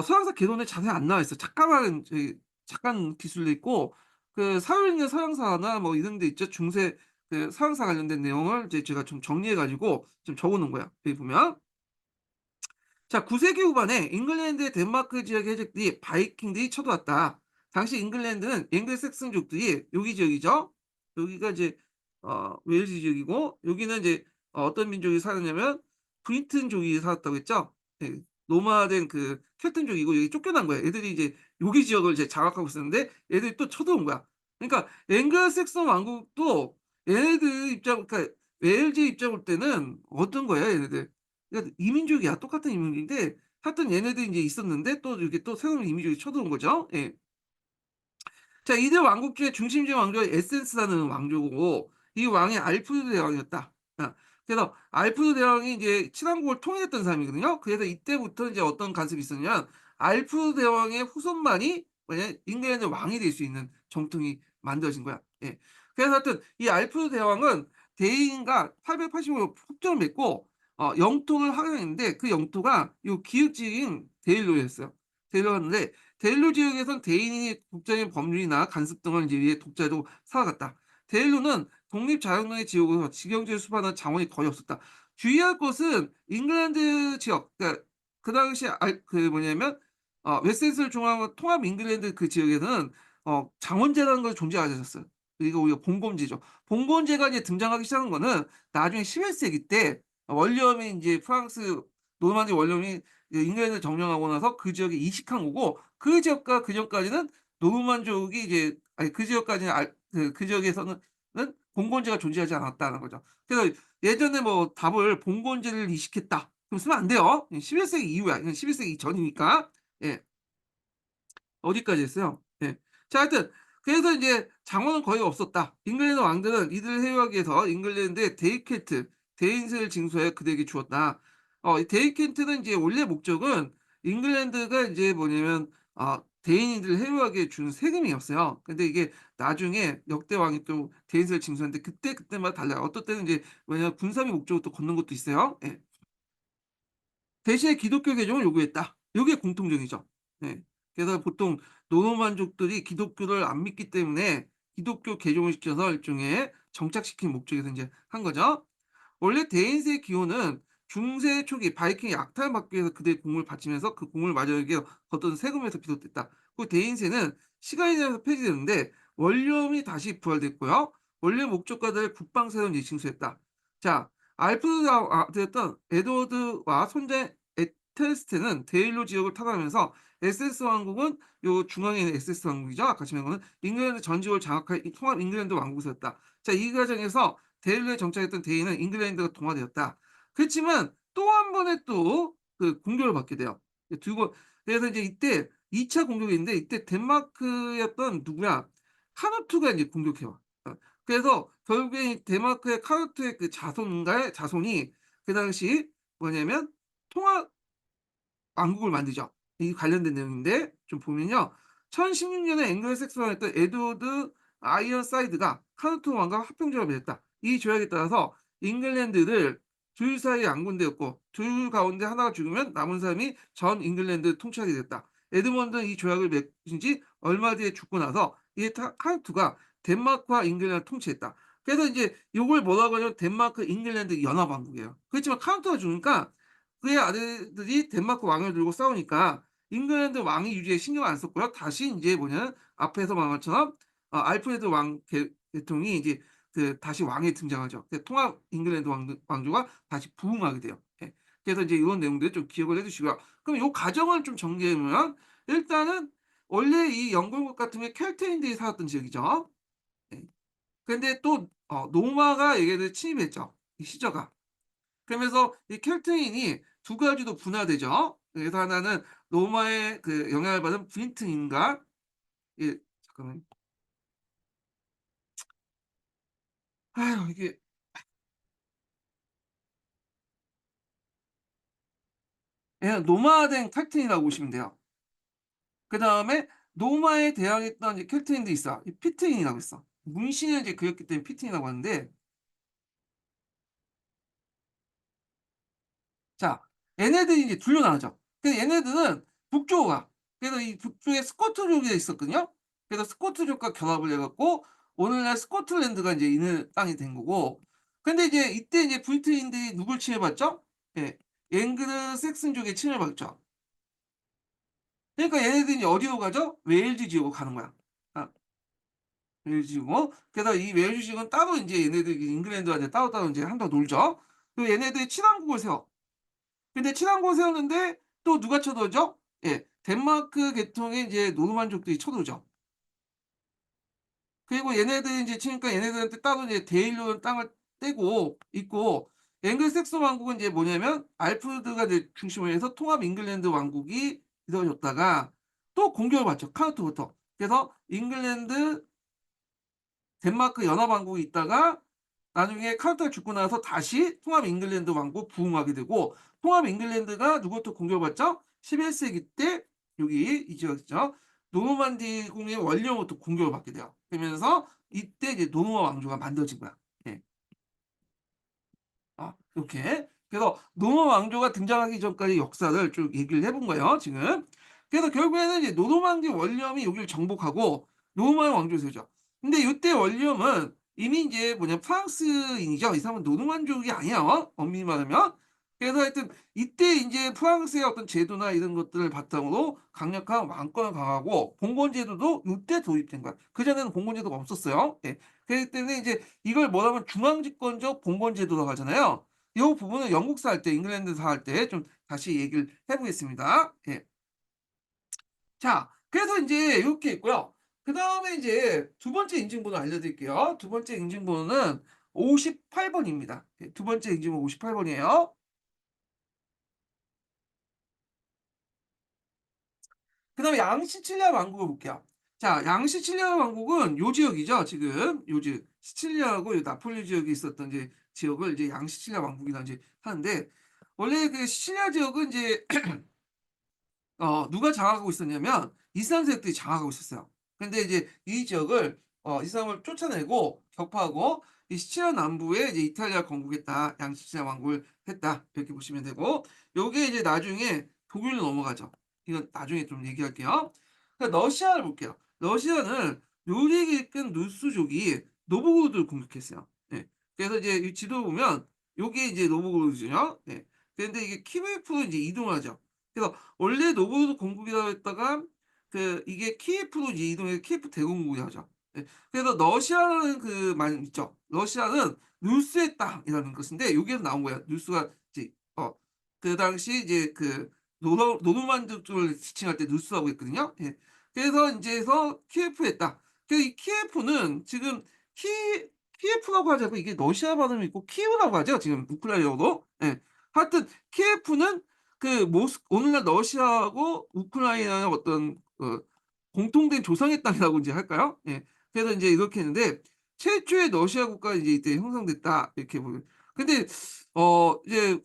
서양사 개론에 자세히 안 나와 있어요. 착한 기술도 있고 그 사회인의 서양사나 뭐 이런 데 있죠. 중세 그 서양사 관련된 내용을 이제 제가 좀 정리해 가지고 좀 적어 놓은 거야. 여기 보면 자, 9세기 후반에 잉글랜드의 덴마크 지역의 해적들이 바이킹들이 쳐들어왔다. 당시 잉글랜드는 앵글색슨족들이 여기 지역이죠. 여기가 이제 웨일즈 지역이고 여기는 이제 어떤 민족이 살았냐면 브리튼족이 살았다고 했죠. 예. 노마된 그 켈튼족이고 여기 쫓겨난 거예요. 얘들이 이제 여기 지역을 이제 장악하고 있었는데 얘들이 또 쳐들어온 거야. 그러니까 앵글색슨 왕국도 얘네들 입장 그러니까 웨일즈 입장 볼 때는 어떤 거예요, 얘네들. 그러니까 이민족이야. 똑같은 이민족인데 하여튼 얘네들이 인제 있었는데 또 이렇게 또 새로운 이민족이 쳐들어온 거죠. 예. 자 이들 왕국 중에 중심적인 왕조가 에센스라는 왕조고 이 왕이 알프드 대왕이었다. 그래서 알프드 대왕이 이제 친왕국을 통일했던 사람이거든요. 그래서 이때부터 이제 어떤 간섭이 있었냐면 알프드 대왕의 후손만이 뭐냐 잉글랜드 왕이 될 수 있는 정통이 만들어진 거야. 예. 그래서 하여튼 이 알프드 대왕은 대인과 885년 협정을 맺고 영토를 확장했는데 그 영토가 요 기역지인 데일로였어요. 데일로였는데 데일로 지역에선 대인이 국제적인 법률이나 간섭 등을 이제 위해 독자로 살아갔다. 데일로는 독립자유론의 지역으로 직영제를 수반한 자원이 거의 없었다. 주의할 것은 잉글랜드 지역, 그러니까 그 당시 그 뭐냐면 웨스트민스터 중앙 통합 잉글랜드 그 지역에서는 장원제라는 걸 존재하지 않았어요. 그리고 오히려 봉건제죠. 봉건제가 이제 등장하기 시작한 거는 나중에 11 세기 때 원리엄이 인제 프랑스 노르만디 원리엄이 잉글랜드를 점령하고 나서 그 지역에 이식한 거고 그 지역과 그전까지는 노르만족이 이제 아니 그 지역까지는 그 지역에서는 봉건제가 존재하지 않았다는 거죠. 그래서 예전에 뭐 답을 "봉건제를 이식했다." 그럼 쓰면 안 돼요. 11 세기 이후야. 이건 11 세기 전이니까. 예. 어디까지 했어요? 예. 자 하여튼 그래서 인제 장원은 거의 없었다. 잉글랜드 왕들은 이들을 해유하기 위해서 잉글랜드에 데이켄트, 대인세를 징수하여 그들에게 주었다. 이 데이켄트는 인제 원래 목적은 잉글랜드가 인제 뭐냐면 대인들을 해유하기 위해 준 세금이었어요. 근데 이게 나중에 역대 왕이 또 대인세를 징수하는데 그때마다 달라요. 어떨 때는 인제 뭐냐면 군사비 목적으로 또 걷는 것도 있어요. 예. 대신에 기독교 개종을 요구했다. 요게 공통적이죠. 네. 그래서 보통 노노만족들이 기독교를 안 믿기 때문에 기독교 개종을 시켜서 일종의 정착시키는 목적에서 인제 한 거죠. 원래 대인세 기호는 중세 초기 바이킹의 약탈을 막기 위해서 그들의 공을 바치면서 그 공을 마저에게 걷던 세금에서 비롯됐다. 그 대인세는 시간이 지나면서 폐지됐는데 원룸이 다시 부활됐고요. 원래 목적과들의 국방세를 이제 징수했다. 자, 알프스가 되었던 에드워드와 손자 에텔스테는 데일로 지역을 타락하면서 에세스 왕국은 요 중앙에 있는 에세스 왕국이죠. 아까 지명한 거는 잉글랜드 전 지역을 장악할 이 통합 잉글랜드 왕국이 되었다. 자, 이 과정에서 데일로에 정착했던 대인은 잉글랜드가 동화되었다. 그렇지만 또 한 번의 또 그 공격을 받게 돼요. 두 번 그래서 이제 이때 2차 공격이 있는데 이때 덴마크였던 누구야? 카누트가 이제 공격해 와. 그래서 결국에 이 덴마크의 카누트의 그 자손과의 자손이 그 당시 뭐냐면 통합 왕국을 만들죠. 이 관련된 내용인데 좀 보면요. 1016 년에 앵글로색슨이었던 에드워드 아이언사이드가 카누트 왕과 합병조약을 맺었다. 이 조약에 따라서 잉글랜드를 둘 사이에 양분되었고 둘 가운데 하나가 죽으면 남은 사람이 전 잉글랜드를 통치하게 됐다. 에드먼드는 이 조약을 맺은 지 얼마 뒤에 죽고 나서 이 카누트가 덴마크와 잉글랜드를 통치했다. 그래서 이제 요걸 뭐라고 하냐면 덴마크 잉글랜드 연합왕국이에요. 그렇지만 카누트가 죽으니까 그의 아들들이 덴마크 왕을 들고 싸우니까 잉글랜드 왕위 유지에 신경을 안 썼고요. 다시 인제 뭐냐면 앞에서 말한 것처럼 알프레드 왕 계통이 이제 그 다시 왕에 등장하죠. 그 통합 잉글랜드 왕조가 다시 부흥하게 돼요. 예. 그래서 이제 이런 내용들 좀 기억을 해 두시고요. 그럼 요 과정을 좀 정리해 보면 일단은 원래 이 영국국 같은 게 켈트인들이 살았던 지역이죠. 예. 근데 또 노마가 여기를 침입했죠, 이 시저가. 그러면서 이 켈트인이 두 가지로 분화되죠. 그래서 하나는 로마의 그 영향을 받은 브린튼인가 예 잠깐만요. 아유 이게 그냥 노마된 켈트인이라고 보시면 돼요. 그다음에 노마에 대항했던 이제 켈트인도 있어. 이 피트인이라고 있어. 문신을 이제 그렸기 때문에 피트인이라고 하는데 자, 얘네들이 이제 둘로 나누죠. 근데 얘네들은 북쪽으로 가. 그래서 이 북쪽에 스코트족이 있었거든요. 그래서 스코트족과 결합을 해 갖고 오늘날 스코틀랜드가 인제 있는 땅이 된 거고 근데 이제 이때 이제 브리트인들이 누굴 침해받죠? 예. 앵글로 색슨족에 침해받죠. 그러니까 얘네들이 이제 어디로 가죠? 웨일즈 지역으로 가는 거야. 아 웨일즈 지역으로. 그래서 이 웨일즈 지역은 따로 인제 얘네들이 잉글랜드와 이제 따로따로 인제 한동안 놀죠. 그리고 얘네들이 친왕국을 세워. 근데 친왕국을 세웠는데 또 누가 쳐들어오죠? 예. 덴마크 계통의 이제 노르만족들이 쳐들어오죠. 그리고 얘네들이 인제 치니까 얘네들한테 따로 이제 데일로 땅을 떼고 있고 앵글색슨 왕국은 이제 뭐냐면 알프레드가 이제 중심으로 해서 통합 잉글랜드 왕국이 이루어졌다가 또 공격을 받죠, 카누트부터. 그래서 잉글랜드 덴마크 연합왕국이 있다가 나중에 카누트가 죽고 나서 다시 통합 잉글랜드 왕국 부흥하게 되고 통합 잉글랜드가 누구부터 공격받죠? 11 세기 때 여기 이 지역이죠. 노르만디공의 원령부터 공격을 받게 돼요. 그러면서 이때 이제 노르마 왕조가 만들어진 거야. 예. 요렇게. 그래서 노르만 왕조가 등장하기 전까지 역사를 쭉 얘기를 해본 거예요 지금. 그래서 결국에는 이제 노르망디 원념이 여기를 정복하고 노르만 왕조를 세우죠. 근데 요때 원념은 이미 인제 뭐냐 프랑스인이죠. 이 사람은 노르만족이 아니야 엄밀히 말하면. 그래서 하여튼 이때 인제 프랑스의 어떤 제도나 이런 것들을 바탕으로 강력한 왕권을 강화하고 봉건제도도 요때 도입된 거야. 그전에는 봉건제도가 없었어요. 예. 그렇기 때문에 이제 이걸 뭐라면 중앙집권적 봉건제도라고 하잖아요. 요 부분은 영국사 할 때 잉글랜드사 할 때 좀 다시 얘기를 해 보겠습니다. 예. 자 그래서 인제 요렇게 있고요. 그다음에 이제 두 번째 인증번호 알려드릴게요. 두 번째 인증번호는 58 번입니다. 예 두 번째 인증번호 58 번이에요. 그다음에 양시칠리아 왕국을 볼게요. 자 양시칠리아 왕국은 요 지역이죠 지금. 요 지역. 시칠리아하고 요 나폴리 지역이 있었던 이제 지역을 이제 양시칠리아 왕국이라 이제 하는데 원래 그 시칠리아 지역은 이제 누가 장악하고 있었냐면 이슬람 세력들이 장악하고 있었어요. 근데 이제 이 지역을 이슬람을 쫓아내고 격파하고 이 시칠리아 남부에 이제 이탈리아가 건국했다. 양시칠리아 왕국을 했다. 이렇게 보시면 되고 요게 이제 나중에 독일로 넘어가죠. 이건 나중에 좀 얘기할게요. 그러니까 러시아를 볼게요. 러시아는 요리기 이끈 누스족이 노브고로드를 공격했어요. 예. 그래서 이제 이 지도 보면 요게 이제 노브고로드죠. 예. 그런데 이게 키예프로 이제 이동을 하죠. 그래서 원래 노브고로드 공국이라고 했다가 이게 키예프로 이제 이동해서 키예프 대공국이 하죠. 예. 그래서 러시아라는 그 말 있죠. 러시아는 누스의 땅이라는 것인데 여기에서 나온 거예요. 누스가 이제 그 당시 이제 노르만드 쪽을 지칭할 때 누스라고 했거든요. 예. 그래서 인제서 키예프의 땅. 그래서 이 키예프는 지금 키 키예프라고 하지 않고 이게 러시아 발음이 있고 키우라고 하죠. 지금 우크라이나어로. 예. 하여튼 키예프는 오늘날 러시아하고 우크라이나의 어떤 공통된 조상의 땅이라고 인제 할까요? 예. 그래서 인제 이렇게 했는데 최초의 러시아 국가가 이제 이때 형성됐다 이렇게 보면 근데 이제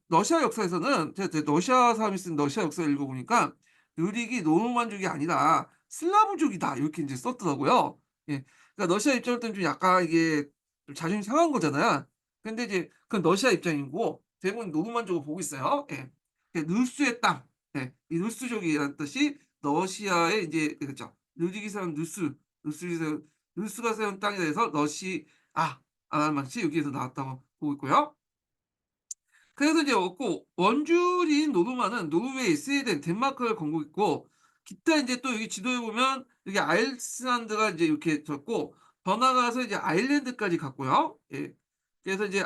러시아 역사에서는 제가 러시아 사람이 쓴 러시아 역사를 읽어 보니까 "느릭이 노르만족이 아니라 슬라브족이다." 이렇게 인제 썼더라고요. 예. 그러니까 러시아 입장으로 때는 좀 약간 이게 좀 자존심이 상한 거잖아요. 근데 이제 그건 러시아 입장이고 대부분 노르만족을 보고 있어요. 예. 누스의 땅. 예. 이 누스족이라는 뜻이 러시아의 인제 그죠. 느릭이 세운 누스이 세운 누스가 세운 땅에 대해서 러시아라는 말이 여기에서 나왔다고 보고 있고요. 그래서 이제 없고 원주민 노르만은 노르웨이, 스웨덴, 덴마크를 건국했고 기타 인제 또 여기 지도에 보면 여기 아이슬란드가 인제 이렇게 졌고 더 나아가서 이제 아일랜드까지 갔고요. 예. 그래서 이제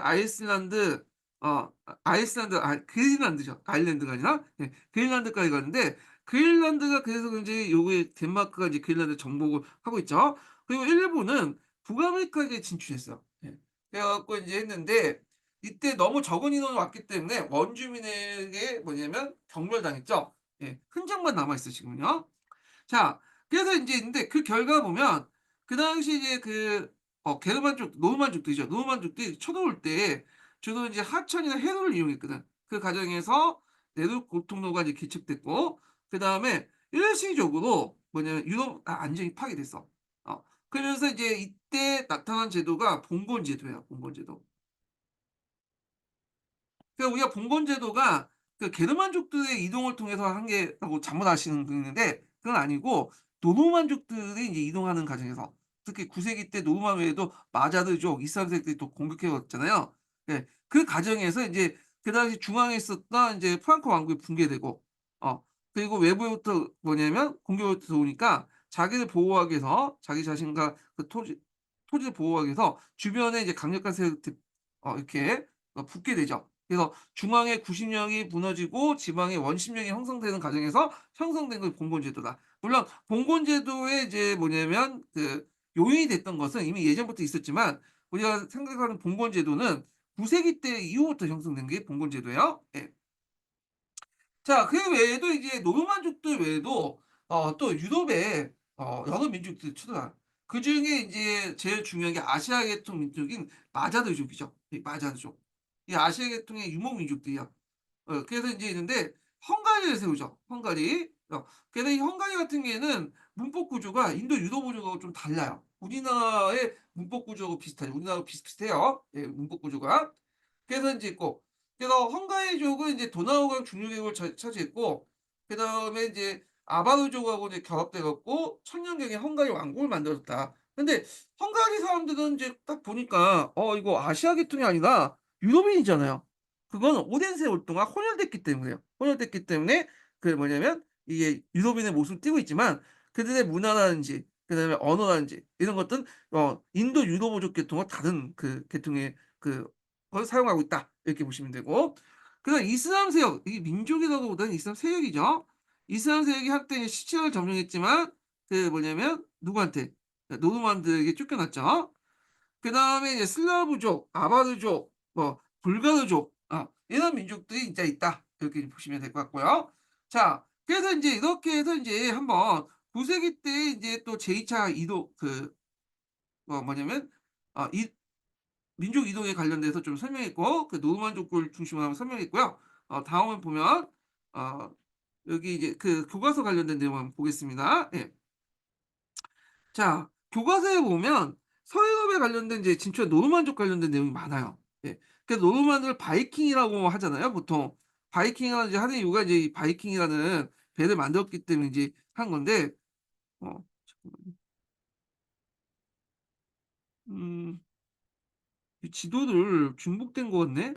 그린란드죠. 아일랜드가 아니라 예 그린란드까지 갔는데 그린란드가 그래서 그런지 요게 덴마크가 이제 그린란드 정복을 하고 있죠. 그리고 일본은 북아메리카에 진출했어요. 예. 그래 갖고 인제 했는데 이때 너무 적은 인원이 왔기 때문에 원주민에게 뭐냐면 경멸당했죠. 예. 흔적만 남아 있어요 지금은요. 자 그래서 인제 근데 그 결과 보면 그 당시 이제 게르만족 노르만족들이죠. 노르만족들이 쳐들어올 때 주로 인제 하천이나 해로를 이용했거든. 그 과정에서 내륙 고통로가 이제 개척됐고 그다음에 일시적으로 뭐냐면 유럽 안정이 파괴됐어. 그러면서 이제 이때 나타난 제도가 봉건 제도예요, 봉건 제도. 그러니까 우리가 봉건 제도가 게르만족들의 이동을 통해서 한 게라고 잘못 아시는 분이 있는데 그건 아니고 노르만족들이 인제 이동하는 과정에서 특히 9 세기 때 노르만 외에도 마자르족, 이슬람 세력들이 또 공격해 왔잖아요. 예. 그 과정에서 인제 그 당시 중앙에 있었던 인제 프랑크 왕국이 붕괴되고 그리고 외부로부터 뭐냐면 공격이 들어오니까 자기를 보호하기 위해서 자기 자신과 토지를 보호하기 위해서 주변에 이제 강력한 세력들 이렇게 붙게 되죠. 그래서 중앙의 구심력이 무너지고 지방의 원심력이 형성되는 과정에서 형성된 게 봉건제도다. 물론 봉건제도의 이제 뭐냐면 요인이 됐던 것은 이미 예전부터 있었지만 우리가 생각하는 봉건제도는 9 세기 때 이후부터 형성된 게 봉건제도예요. 예. 자 그 외에도 이제 노르만족들 외에도 또 유럽에 여러 민족들이 출현해요. 그중에 인제 제일 중요한 게 아시아 계통 민족인 마자르족이죠. 이 마자르족. 이 아시아 계통의 유목 민족들이야. 그래서 인제 있는데 헝가리를 세우죠, 헝가리. 그래서 이 헝가리 같은 경우에는 문법 구조가 인도 유럽 구조하고 좀 달라요. 우리나라의 문법 구조하고 비슷하죠. 우리나라하고 비슷비슷해요, 예 문법 구조가. 그래서 인제 있고 그래서 헝가리족은 인제 도나우강 중류계곡을 차지했고 그다음에 인제 아바르족하고 이제 결합돼 갖고 천년경에 헝가리 왕국을 만들었다. 근데 헝가리 사람들은 인제 딱 보니까 이거 아시아 계통이 아니라 유럽인이잖아요. 그거는 오랜 세월 동안 혼혈됐기 때문에요. 혼혈됐기 때문에 뭐냐면 이게 유럽인의 모습을 띠고 있지만 그들의 문화라든지 그다음에 언어라든지 이런 것들은 인도 유럽어족 계통과 다른 계통의 걸 사용하고 있다. 이렇게 보시면 되고, 그다음 이슬람 세력, 이게 민족이라기보다는 이슬람 세력이죠. 이슬람 세력이 한때 이제 시청을 점령했지만 그 뭐냐면 누구한테? 노르만들에게 쫓겨났죠. 그다음에 이제 슬라브족, 아바르족, 뭐 불가르족, 이런 민족들이 진짜 있다. 이렇게 보시면 될 것 같고요. 자, 그래서 인제 이렇게 해서 인제 한번 9 세기 때 인제 또 제2차 이동 뭐냐면 이 민족 이동에 관련돼서 좀 설명했고, 그 노르만족을 중심으로 한번 설명했고요. 다음에 보면 어 여기 이제 그 교과서 관련된 내용 한번 보겠습니다. 예. 자, 교과서에 보면 서유럽에 관련된 이제 진출한 노르만족 관련된 내용이 많아요. 예. 그래서 노르만을 바이킹이라고 하잖아요, 보통. 바이킹을 이제 하는 이유가 이제 이 바이킹이라는 배를 만들었기 때문에 이제 한 건데, 잠깐만요. 음 이 지도를 중복된 것 같네.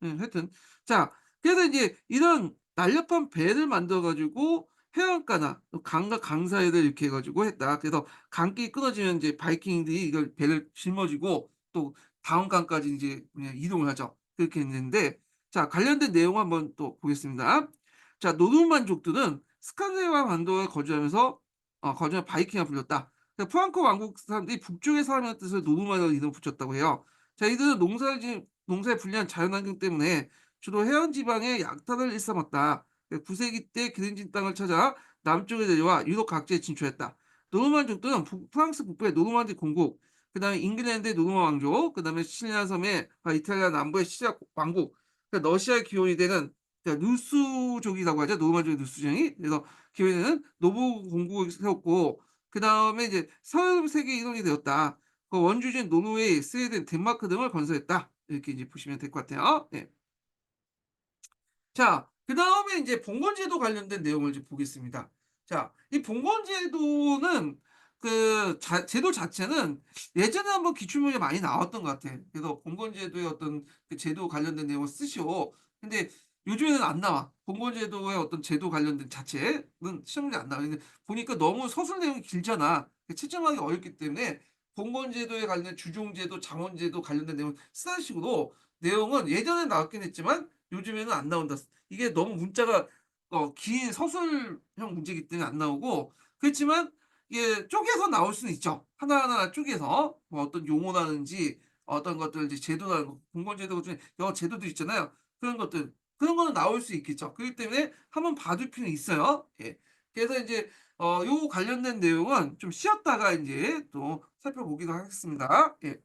하여튼 자, 그래서 인제 이런 날렵한 배를 만들어 가지고 해안가나 또 강과 강 사이를 이렇게 해 가지고 했다. 그래서 강길이 끊어지면 인제 바이킹들이 이걸 배를 짊어지고 또 다음 강까지 인제 그냥 이동을 하죠. 그렇게 했는데, 자, 관련된 내용 한번 또 보겠습니다. 자, 노르만족들은 스칸디나비아 반도에 거주하면서 거주한 바이킹이라 불렸다. 그러니까 프랑크 왕국 사람들이 북쪽의 사람이라는 뜻을 노르만이라는 이름을 붙였다고 해요. 자, 이들은 농사에 불리한 자연환경 때문에 주로 해안 지방에 약탈을 일삼았다. 9 세기 때 기름진 땅을 찾아 남쪽에 내려와 유럽 각지에 진출했다. 노르만족들은 프랑스 북부의 노르만디 공국, 그다음에 잉글랜드의 노르만 왕족, 그다음에 시칠리아 섬의 이탈리아 남부의 시리아 왕국, 그러니까 러시아의 기원이 되는, 그러니까 누스족이라고 하죠. 노르만족의 누스족이. 그래서 기원이 되는 노브 공국을 세웠고, 그다음에 이제 서유럽 세계에 이동이 되었다. 그 원주민 노르웨이, 스웨덴, 덴마크 등을 건설했다. 이렇게 이제 보시면 될 것 같아요. 예. 자, 그다음에 인제 봉건제도 관련된 내용을 이제 보겠습니다. 자, 이 봉건제도는 제도 자체는 예전에 한번 기출문제 많이 나왔던 것 같아. 그래서 봉건제도의 어떤 그 제도 관련된 내용을 쓰시오. 근데 요즘에는 안 나와. 봉건제도의 어떤 제도 관련된 자체는 시험 문제 안 나와. 근데 보니까 너무 서술 내용이 길잖아. 채점하기 어렵기 때문에 봉건제도에 관련 주종제도, 잠원제도 관련된 내용을 쓰라는 식으로 내용은 예전에 나왔긴 했지만 요즘에는 안 나온다. 이게 너무 문자가 긴 서술형 문제이기 때문에 안 나오고, 그렇지만 이게 쪼개서 나올 수는 있죠. 하나하나 쪼개서 뭐 어떤 용어라든지 어떤 것들 이제 제도나 공무원 제도 중에 여러 제도들 있잖아요. 그런 것들, 그런 거는 나올 수 있겠죠. 그렇기 때문에 한번 봐둘 필요는 있어요. 예. 그래서 인제 요 관련된 내용은 좀 쉬었다가 인제 또 살펴보기로 하겠습니다. 예.